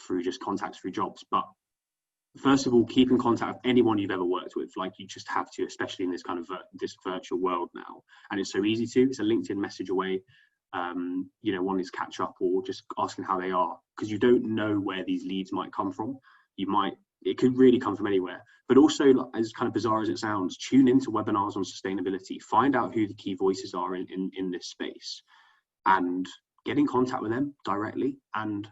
through just contacts through jobs. But first of all, keep in contact with anyone you've ever worked with. Like, you just have to, especially in this kind of this virtual world now, and it's so easy to. It's a LinkedIn message away. One is catch up or just asking how they are, because you don't know where these leads might come from. It could really come from anywhere. But also, as kind of bizarre as it sounds, tune into webinars on sustainability, find out who the key voices are in this space, and get in contact with them directly, and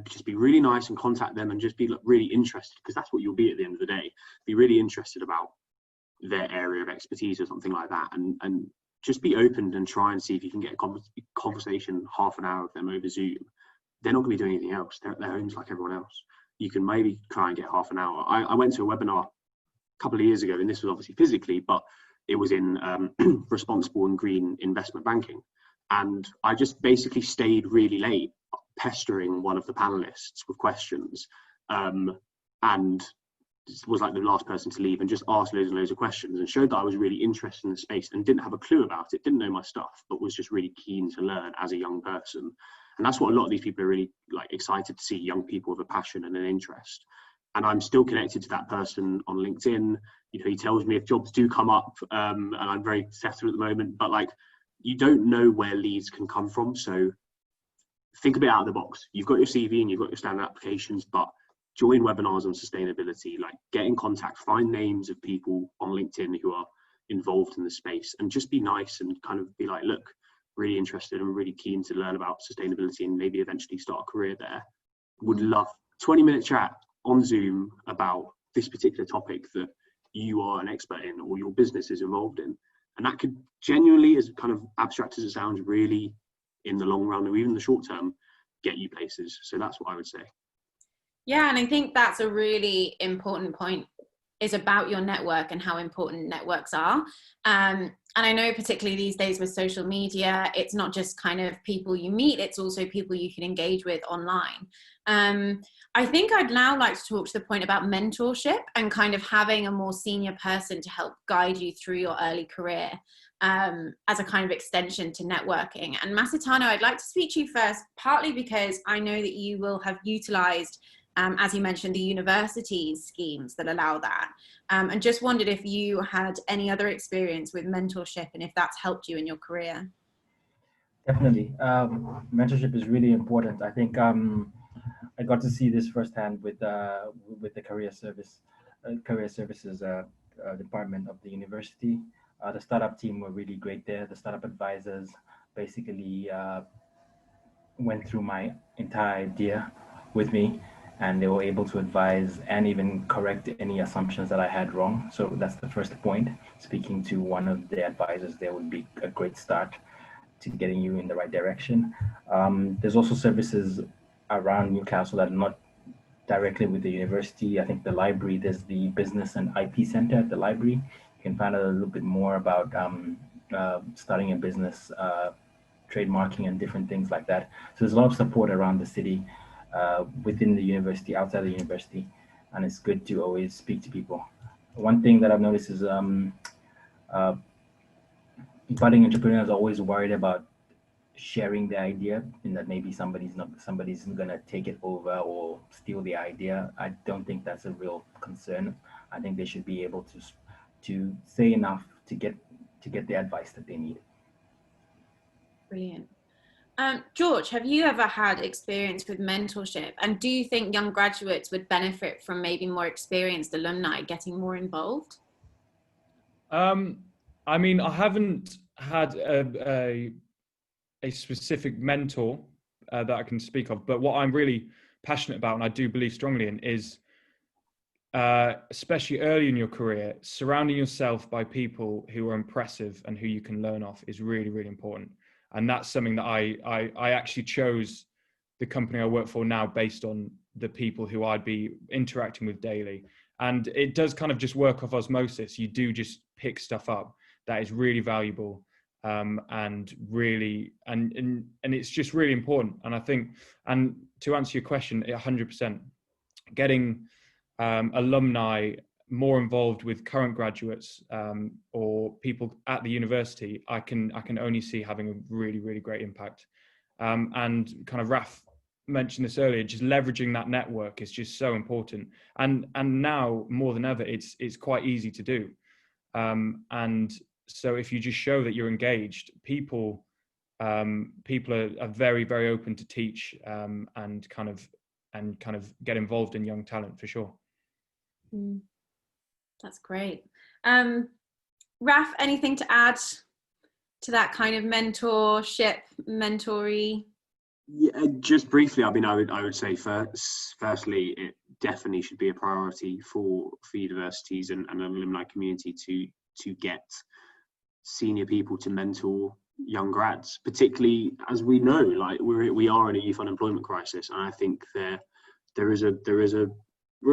just be really nice and contact them, and just be really interested, because that's what you'll be at the end of the day. Be really interested about their area of expertise or something like that, and just be open and try and see if you can get a conversation, half an hour with them over Zoom. They're not going to be doing anything else. They're at their homes like everyone else. You can maybe try and get half an hour. I went to a webinar a couple of years ago, and this was obviously physically, but it was in responsible and green investment banking. And I just basically stayed really late, pestering one of the panelists with questions, and was like the last person to leave, and just asked loads and loads of questions, and showed that I was really interested in the space and didn't have a clue about it, didn't know my stuff, but was just really keen to learn as a young person. And that's what a lot of these people are really excited to see, young people with a passion and an interest. and I'm still connected to that person on LinkedIn. You know, he tells me if jobs do come up, and I'm very settled at the moment, but like, you don't know where leads can come from. So think a bit out of the box. You've got your CV and you've got your standard applications, but join webinars on sustainability, like get in contact, find names of people on LinkedIn who are involved in the space, and just be nice and kind of be like, look, really interested and really keen to learn about sustainability and maybe eventually start a career there. Would love 20-minute chat on Zoom about this particular topic that you are an expert in or your business is involved in. And that could genuinely, as kind of abstract as it sounds, really in the long run or even the short term, get you places. So that's what I would say. Yeah, and I think that's a really important point, is about your network and how important networks are. And I know particularly these days with social media, it's not just kind of people you meet, it's also people you can engage with online. I think I'd now like to talk to the point about mentorship and kind of having a more senior person to help guide you through your early career, as a kind of extension to networking. And Masitano, I'd like to speak to you first, partly because I know that you will have utilized, as you mentioned, the university's schemes that allow that. And just wondered if you had any other experience with mentorship and if that's helped you in your career. Definitely. Mentorship is really important. I think I got to see this firsthand with the career services department of the university. The startup team were really great there. The startup advisors basically went through my entire idea with me, and they were able to advise and even correct any assumptions that I had wrong. So that's the first point. Speaking to one of the advisors there would be a great start to getting you in the right direction. There's also services around Newcastle that are not directly with the university. I think the library, there's the Business and IP Center at the library. You can find out a little bit more about starting a business, trademarking and different things like that. So there's a lot of support around the city, within the university, outside the university, and it's good to always speak to people. One thing that I've noticed is budding entrepreneurs are always worried about sharing the idea, and that maybe somebody's gonna take it over or steal the idea. I don't think that's a real concern. I think they should be able to say enough to get the advice that they need. Brilliant. George, have you ever had experience with mentorship? And do you think young graduates would benefit from maybe more experienced alumni getting more involved? I mean, I haven't had a specific mentor that I can speak of, but what I'm really passionate about, and I do believe strongly in, is especially early in your career, surrounding yourself by people who are impressive and who you can learn off is really, really important. And that's something that I actually chose the company I work for now based on the people who I'd be interacting with daily. And it does kind of just work off osmosis. You do just pick stuff up that is really valuable, and really, and it's just really important. And I think, and to answer your question, 100%, getting alumni more involved with current graduates, or people at the university, I can only see having a really, really great impact. And kind of Raf mentioned this earlier, just leveraging that network is just so important. And now more than ever, it's quite easy to do. And so if you just show that you're engaged, people are very, very open to teach, and kind of get involved in young talent for sure. That's great. Raf, anything to add to that kind of mentorship, mentory? Yeah, just briefly, I mean, I would say firstly, it definitely should be a priority for universities and an alumni community to get senior people to mentor young grads, particularly as we know, like we are in a youth unemployment crisis, and I think there is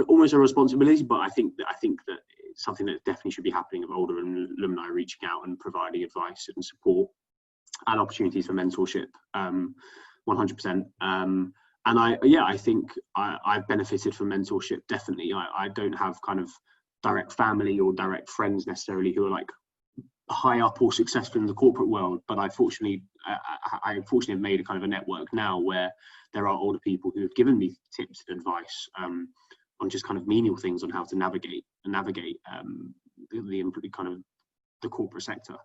almost a responsibility, but I think that it's something that definitely should be happening of older alumni reaching out and providing advice and support and opportunities for mentorship. 100%. And I think I've benefited from mentorship, definitely. I don't have kind of direct family or direct friends necessarily who are like high up or successful in the corporate world, but I unfortunately have made a kind of a network now where there are older people who have given me tips and advice, just kind of menial things on how to navigate the kind of the corporate sector.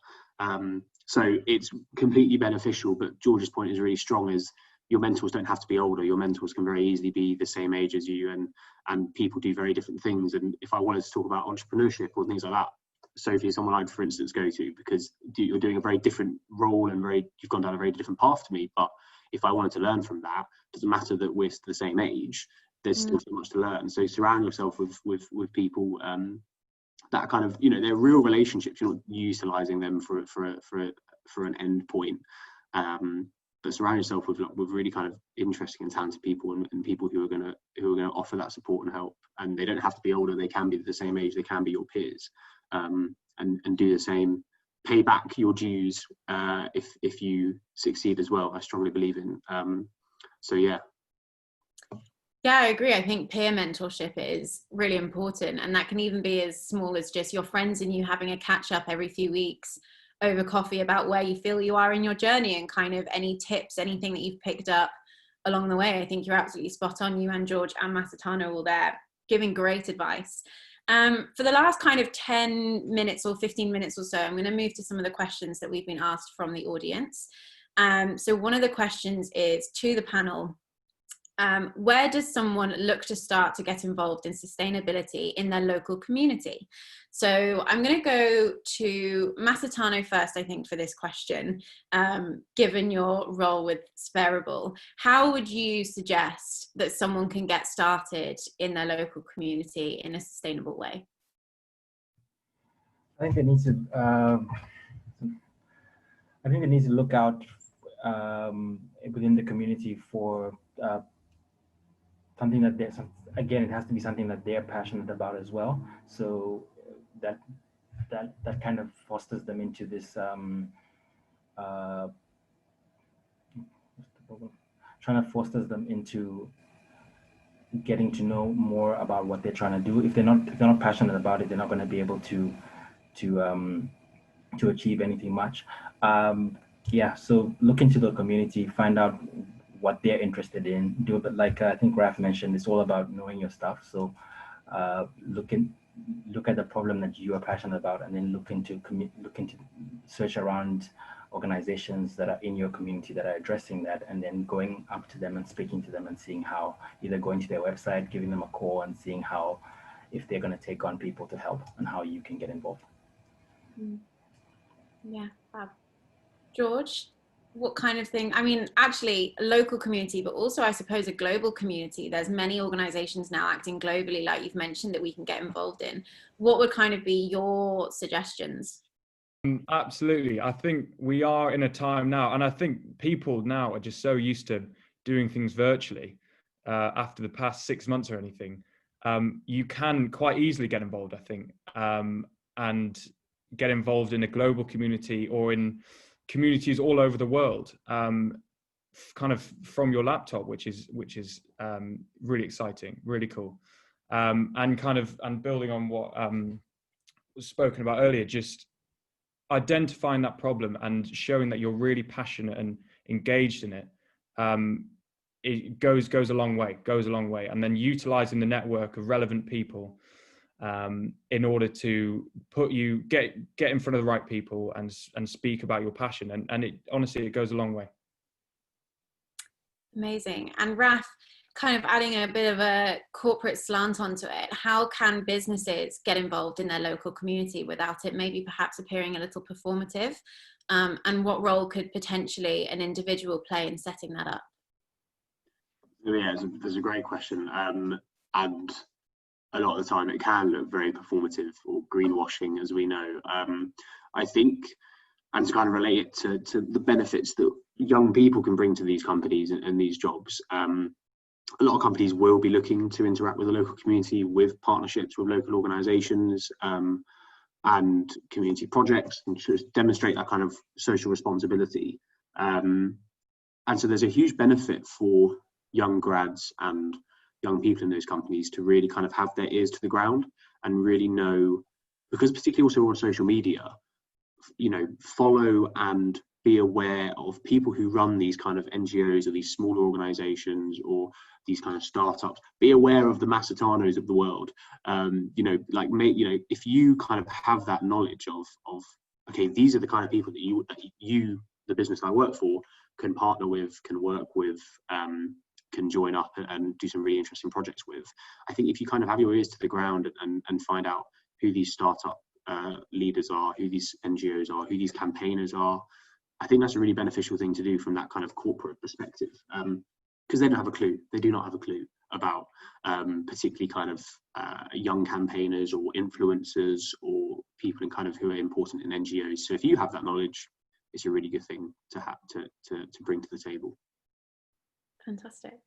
So it's completely beneficial, but George's point is really strong, is your mentors don't have to be older. Your mentors can very easily be the same age as you, and people do very different things. And if I wanted to talk about entrepreneurship or things like that, Sophie is someone I'd, for instance, go to, because you're doing a very different role and you've gone down a very different path to me. But if I wanted to learn from that, it doesn't matter that we're the same age, there's still so much to learn. So surround yourself with people that kind of, you know, they're real relationships. You're not utilizing them for an end point, but surround yourself with really kind of interesting and talented people, and people who are going to offer that support and help. And they don't have to be older. They can be the same age. They can be your peers, and do the same. Pay back your dues if you succeed as well. I strongly believe in. So yeah. Yeah, I agree. I think peer mentorship is really important, and that can even be as small as just your friends and you having a catch up every few weeks over coffee about where you feel you are in your journey, and kind of any tips, anything that you've picked up along the way. I think you're absolutely spot on. You and George and Masatano are all there giving great advice. For the last kind of 10 minutes or 15 minutes or so, I'm going to move to some of the questions that we've been asked from the audience. So one of the questions is to the panel. Where does someone look to start to get involved in sustainability in their local community? So I'm going to go to Masatano first, I think, for this question. Given your role with Sparable, how would you suggest that someone can get started in their local community in a sustainable way? I think they need to look out within the community for something that again, it has to be something that they're passionate about as well. So that kind of fosters them into this fosters them into getting to know more about what they're trying to do. If they're not passionate about it, they're not going to be able to achieve anything much. Yeah, so look into the community, find out what they're interested in, do a bit like I think Raf mentioned, it's all about knowing your stuff. So look at the problem that you are passionate about, and then look into search around organizations that are in your community that are addressing that, and then going up to them and speaking to them and seeing how, either going to their website, giving them a call, and seeing how, if they're going to take on people to help, and how you can get involved. Yeah, fab. George, what kind of thing? I mean, actually, a local community, but also, I suppose, a global community. There's many organizations now acting globally, like you've mentioned, that we can get involved in. What would kind of be your suggestions? Absolutely. I think we are in a time now, and I think people now are just so used to doing things virtually after the past 6 months or anything. You can quite easily get involved, I think, and get involved in a global community or in communities all over the world, kind of from your laptop, which is really exciting, really cool, and building on what was spoken about earlier, just identifying that problem and showing that you're really passionate and engaged in it. It goes a long way, and then utilizing the network of relevant people in order to get in front of the right people and speak about your passion, and it honestly, it goes a long way. Amazing. And Raf, kind of adding a bit of a corporate slant onto it, how can businesses get involved in their local community without it maybe perhaps appearing a little performative, and what role could potentially an individual play in setting that up? Yeah, there's a great question, and a lot of the time it can look very performative or greenwashing, as we know. I think, and to kind of relate it to the benefits that young people can bring to these companies and these jobs, a lot of companies will be looking to interact with the local community with partnerships with local organisations and community projects, and to demonstrate that kind of social responsibility. And so there's a huge benefit for young grads and young people in those companies to really kind of have their ears to the ground and really know, because particularly also on social media, you know, follow and be aware of people who run these kind of NGOs or these smaller organizations or these kind of startups. Be aware of the Masitanos of the world. If you kind of have that knowledge of okay, these are the kind of people that you the business I work for, can partner with, can work with, can join up and do some really interesting projects with. I think if you kind of have your ears to the ground and find out who these startup leaders are, who these NGOs are, who these campaigners are, I think that's a really beneficial thing to do from that kind of corporate perspective, because they don't have a clue. They do not have a clue about particularly kind of young campaigners or influencers or people in kind of who are important in NGOs. So if you have that knowledge, it's a really good thing to have to bring to the table. Fantastic.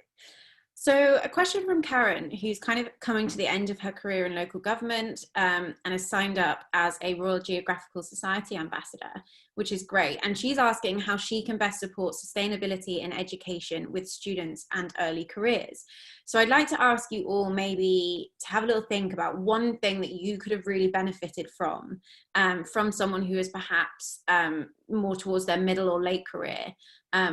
So a question from Karen, who's kind of coming to the end of her career in local government and has signed up as a Royal Geographical Society ambassador, which is great. And she's asking how she can best support sustainability in education with students and early careers. So I'd like to ask you all maybe to have a little think about one thing that you could have really benefited from someone who is perhaps more towards their middle or late career.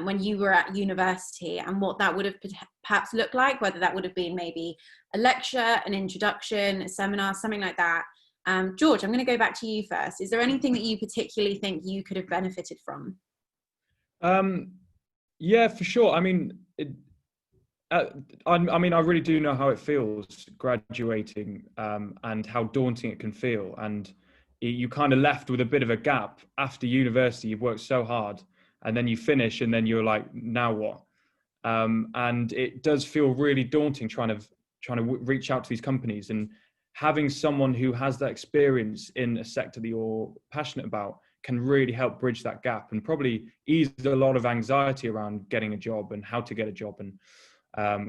When you were at university, and what that would have perhaps looked like, whether that would have been maybe a lecture, an introduction, a seminar, something like that. George, I'm going to go back to you first. Is there anything that you particularly think you could have benefited from? Yeah, for sure. I mean, I really do know how it feels graduating and how daunting it can feel. And you kind of left with a bit of a gap after university. You've worked so hard. And then you finish, and then you're like, now what? And it does feel really daunting trying to reach out to these companies, and having someone who has that experience in a sector that you're passionate about can really help bridge that gap and probably ease a lot of anxiety around getting a job and how to get a job and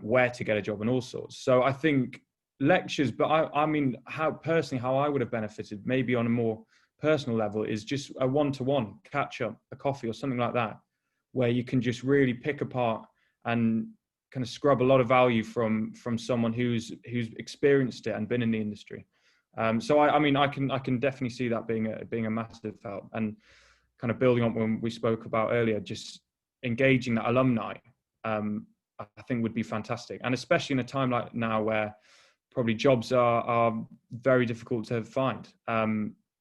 where to get a job and all sorts. So I think lectures, but I mean, how I would have benefited maybe on a more personal level is just a one-to-one catch up, a coffee or something like that, where you can just really pick apart and kind of scrub a lot of value from someone who's experienced it and been in the industry. So I can definitely see that being a massive help, and kind of building on when we spoke about earlier, just engaging that alumni, I think would be fantastic, and especially in a time like now where probably jobs are very difficult to find.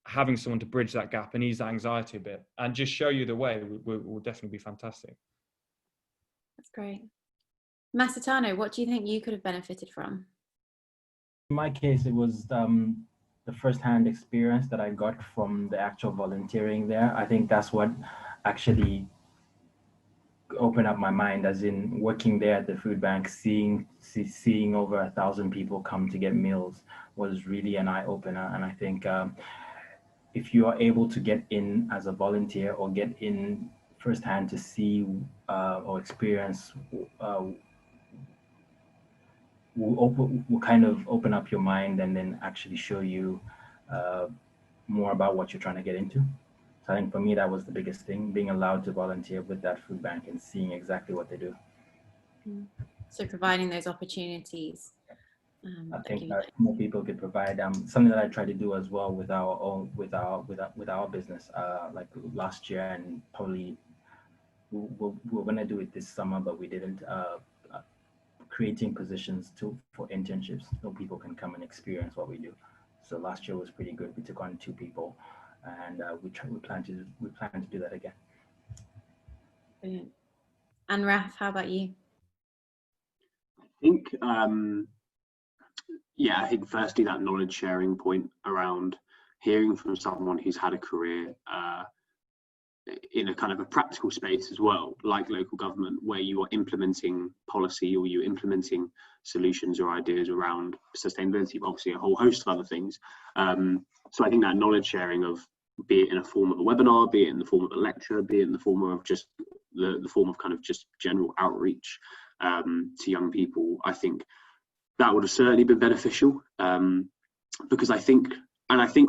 Having someone to bridge that gap and ease that anxiety a bit and just show you the way will definitely be fantastic. That's great. Masitano, what do you think you could have benefited from? In my case, it was the first-hand experience that I got from the actual volunteering there. I think that's what actually opened up my mind, as in working there at the food bank, seeing over 1,000 people come to get meals was really an eye-opener. And I think if you are able to get in as a volunteer or get in firsthand to see or experience, will kind of open up your mind and then actually show you more about what you're trying to get into. So I think for me, that was the biggest thing, being allowed to volunteer with that food bank and seeing exactly what they do. So providing those opportunities. I think that more people could provide something that I try to do as well with our business. Like last year, and probably we're gonna do it this summer, but we didn't. Creating positions for internships, so people can come and experience what we do. So last year was pretty good. We took on 2 people, and we plan to do that again. Brilliant. And Raf, how about you? I think I think firstly that knowledge sharing point around hearing from someone who's had a career in a kind of a practical space as well, like local government, where you are implementing policy or you're implementing solutions or ideas around sustainability, but obviously a whole host of other things. So I think that knowledge sharing, of be it in a form of a webinar, be it in the form of a lecture, be it in the form of just the form of kind of just general outreach to young people, I think that would have certainly been beneficial, because I think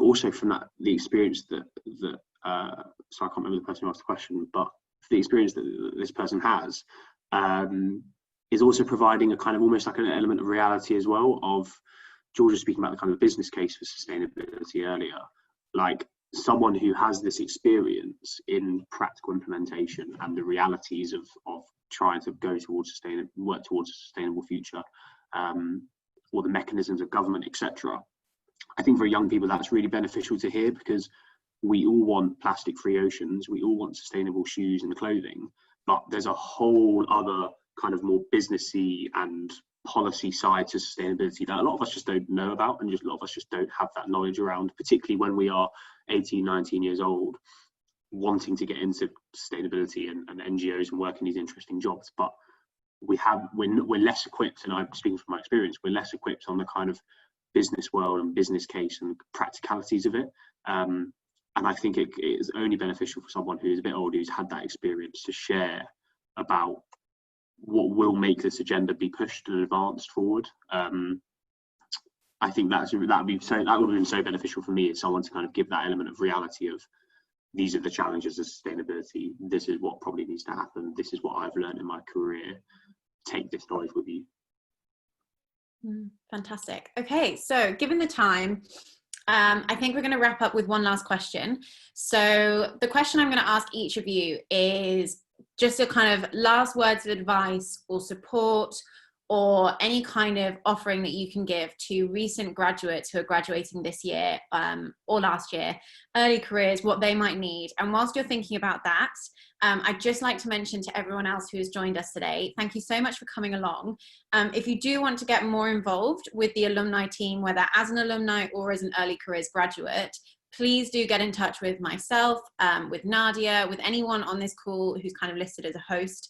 also from that, the experience that so I can't remember the person who asked the question, but the experience that this person has is also providing a kind of almost like an element of reality as well. Of George was speaking about the kind of business case for sustainability earlier. Like, someone who has this experience in practical implementation and the realities of trying to go towards work towards a sustainable future, or the mechanisms of government, etc. I think for young people that's really beneficial to hear, because we all want plastic-free oceans, we all want sustainable shoes and clothing, but there's a whole other kind of more businessy and policy side to sustainability that a lot of us just don't know about, and just a lot of us just don't have that knowledge around, particularly when we are 18, 19 years old, wanting to get into sustainability and NGOs and work in these interesting jobs. But we're less equipped, and I'm speaking from my experience, we're less equipped on the kind of business world and business case and practicalities of it. And I think it is only beneficial for someone who's a bit older, who's had that experience, to share about what will make this agenda be pushed and advanced forward. I think that would have been so beneficial for me, as someone to kind of give that element of reality of, these are the challenges of sustainability, this is what probably needs to happen, this is what I've learned in my career, take this knowledge with you. Fantastic. Okay, so given the time, I think we're going to wrap up with one last question. So the question I'm going to ask each of you is just a kind of last words of advice or support, or any kind of offering that you can give to recent graduates who are graduating this year or last year, early careers, what they might need. And whilst you're thinking about that, I'd just like to mention to everyone else who has joined us today, thank you so much for coming along. If you do want to get more involved with the alumni team, whether as an alumni or as an early careers graduate, please do get in touch with myself, with Nadia, with anyone on this call who's kind of listed as a host.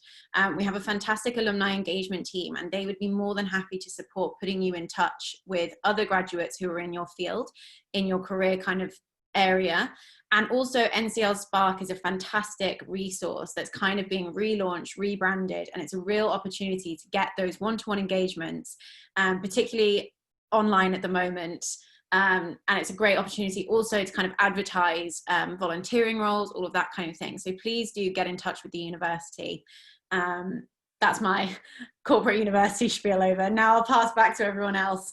We have a fantastic alumni engagement team, and they would be more than happy to support putting you in touch with other graduates who are in your field, in your career kind of area. And also NCL Spark is a fantastic resource that's kind of being relaunched, rebranded, and it's a real opportunity to get those one-to-one engagements, particularly online at the moment. And it's a great opportunity also to kind of advertise volunteering roles, all of that kind of thing. So please do get in touch with the university. That's my corporate university spiel over. Now I'll pass back to everyone else.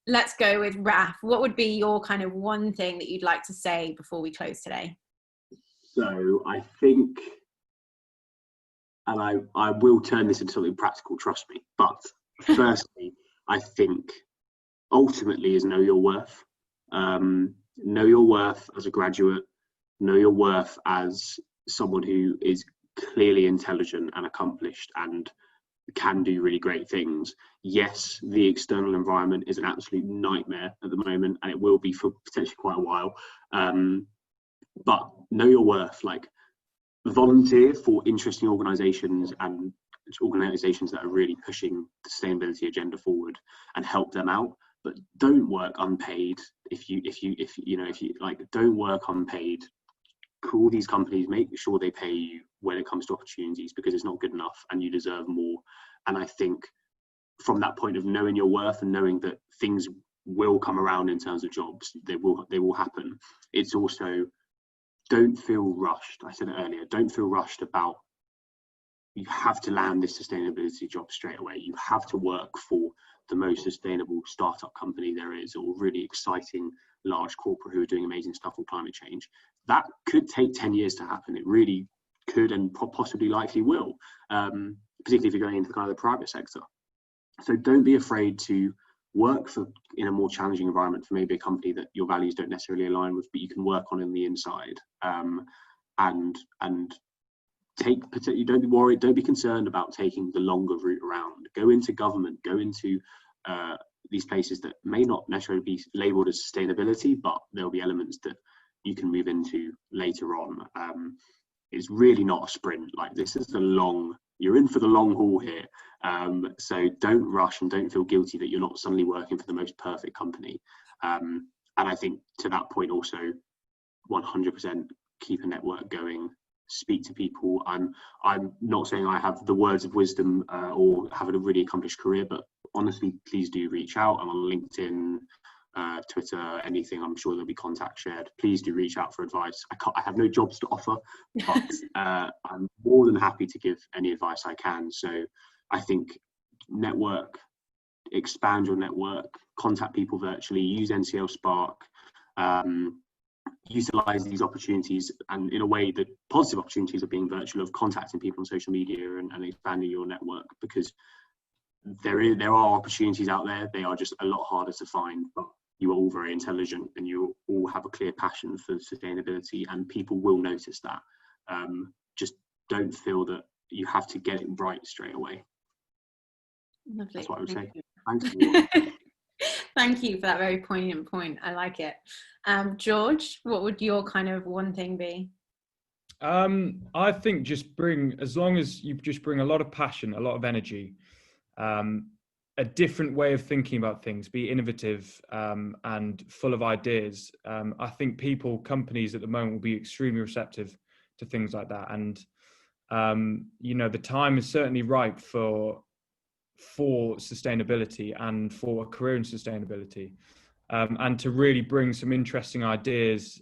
Let's go with Raf. What would be your kind of one thing that you'd like to say before we close today? So I think, and I will turn this into something practical, trust me, but firstly, I think ultimately is know your worth. Know your worth as a graduate, know your worth as someone who is clearly intelligent and accomplished and can do really great things. Yes, the external environment is an absolute nightmare at the moment, and it will be for potentially quite a while. But know your worth, like volunteer for interesting organizations and organizations that are really pushing the sustainability agenda forward, and help them out. But don't work unpaid. If you like, don't work unpaid. Call these companies, make sure they pay you when it comes to opportunities, because it's not good enough and you deserve more. And I think from that point of knowing your worth and knowing that things will come around in terms of jobs, they will happen. It's also, don't feel rushed. I said it earlier, don't feel rushed about, you have to land this sustainability job straight away. You have to work for the most sustainable startup company there is, or really exciting large corporate who are doing amazing stuff on climate change. That could take 10 years to happen. It really could, and possibly likely will, particularly if you're going into kind of the private sector. So don't be afraid to work in a more challenging environment for maybe a company that your values don't necessarily align with, but you can work on the inside. And don't be worried, don't be concerned about taking the longer route around. Go into government, go into these places that may not necessarily be labeled as sustainability, but there'll be elements that you can move into later on. It's really not a sprint. Like, this is you're in for the long haul here. So don't rush, and don't feel guilty that you're not suddenly working for the most perfect company. And I think to that point also, 100% keep a network going. Speak to people. I'm not saying I have the words of wisdom or have a really accomplished career, but honestly, please do reach out. I'm on LinkedIn, Twitter, anything. I'm sure there'll be contact shared. Please do reach out for advice. I have no jobs to offer, but I'm more than happy to give any advice I can. So I think network, expand your network, contact people virtually, use NCL Spark. utilize these opportunities, and in a way the positive opportunities of being virtual, of contacting people on social media and expanding your network, because there are opportunities out there. They are just a lot harder to find, but you are all very intelligent and you all have a clear passion for sustainability, and people will notice that. Just don't feel that you have to get it right straight away. Lovely. That's what I would say. Thank Thanks. you. Thank you for that very poignant point. I like it. George, what would your kind of one thing be? I think as long as you just bring a lot of passion, a lot of energy, a different way of thinking about things, be innovative and full of ideas. I think companies at the moment will be extremely receptive to things like that. And, the time is certainly ripe for sustainability and for a career in sustainability, and to really bring some interesting ideas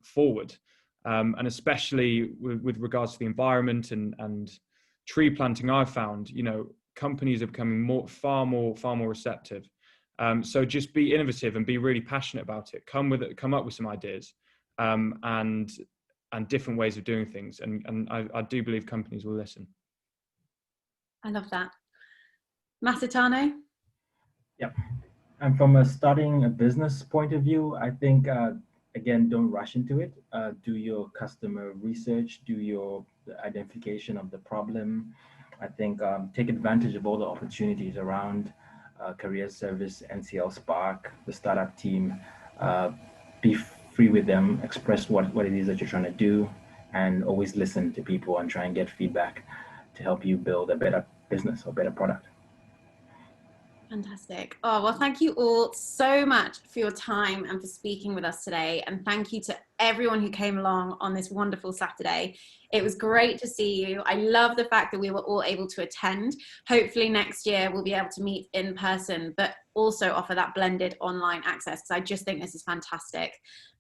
forward. And especially with regards to the environment and tree planting, I've found, companies are becoming far more receptive. So just be innovative and be really passionate about it. Come up with some ideas, and different ways of doing things. And I do believe companies will listen. I love that. Masitano? Yep. And from starting a business point of view, I think, again, don't rush into it. Do your customer research, do your identification of the problem. I think take advantage of all the opportunities around career service, NCL Spark, the startup team. Be free with them, express what it is that you're trying to do, and always listen to people and try and get feedback to help you build a better business or better product. Fantastic. Oh, well, thank you all so much for your time and for speaking with us today. And thank you to everyone who came along on this wonderful Saturday. It was great to see you. I love the fact that we were all able to attend. Hopefully next year we'll be able to meet in person, but also offer that blended online access, because I just think this is fantastic,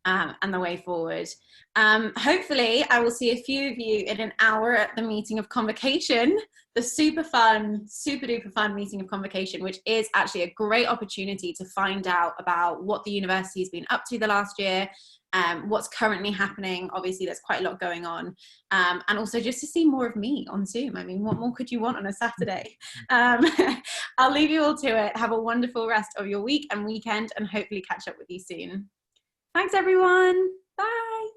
and the way forward. Hopefully I will see a few of you in an hour at the meeting of convocation, the super duper fun meeting of convocation, which is actually a great opportunity to find out about what the university has been up to the last year, what's currently happening. Obviously there's quite a lot going on, and also just to see more of me on Zoom. I mean, what more could you want on a Saturday? I'll leave you all to it. Have a wonderful rest of your week and weekend, and hopefully catch up with you soon. Thanks everyone. Bye.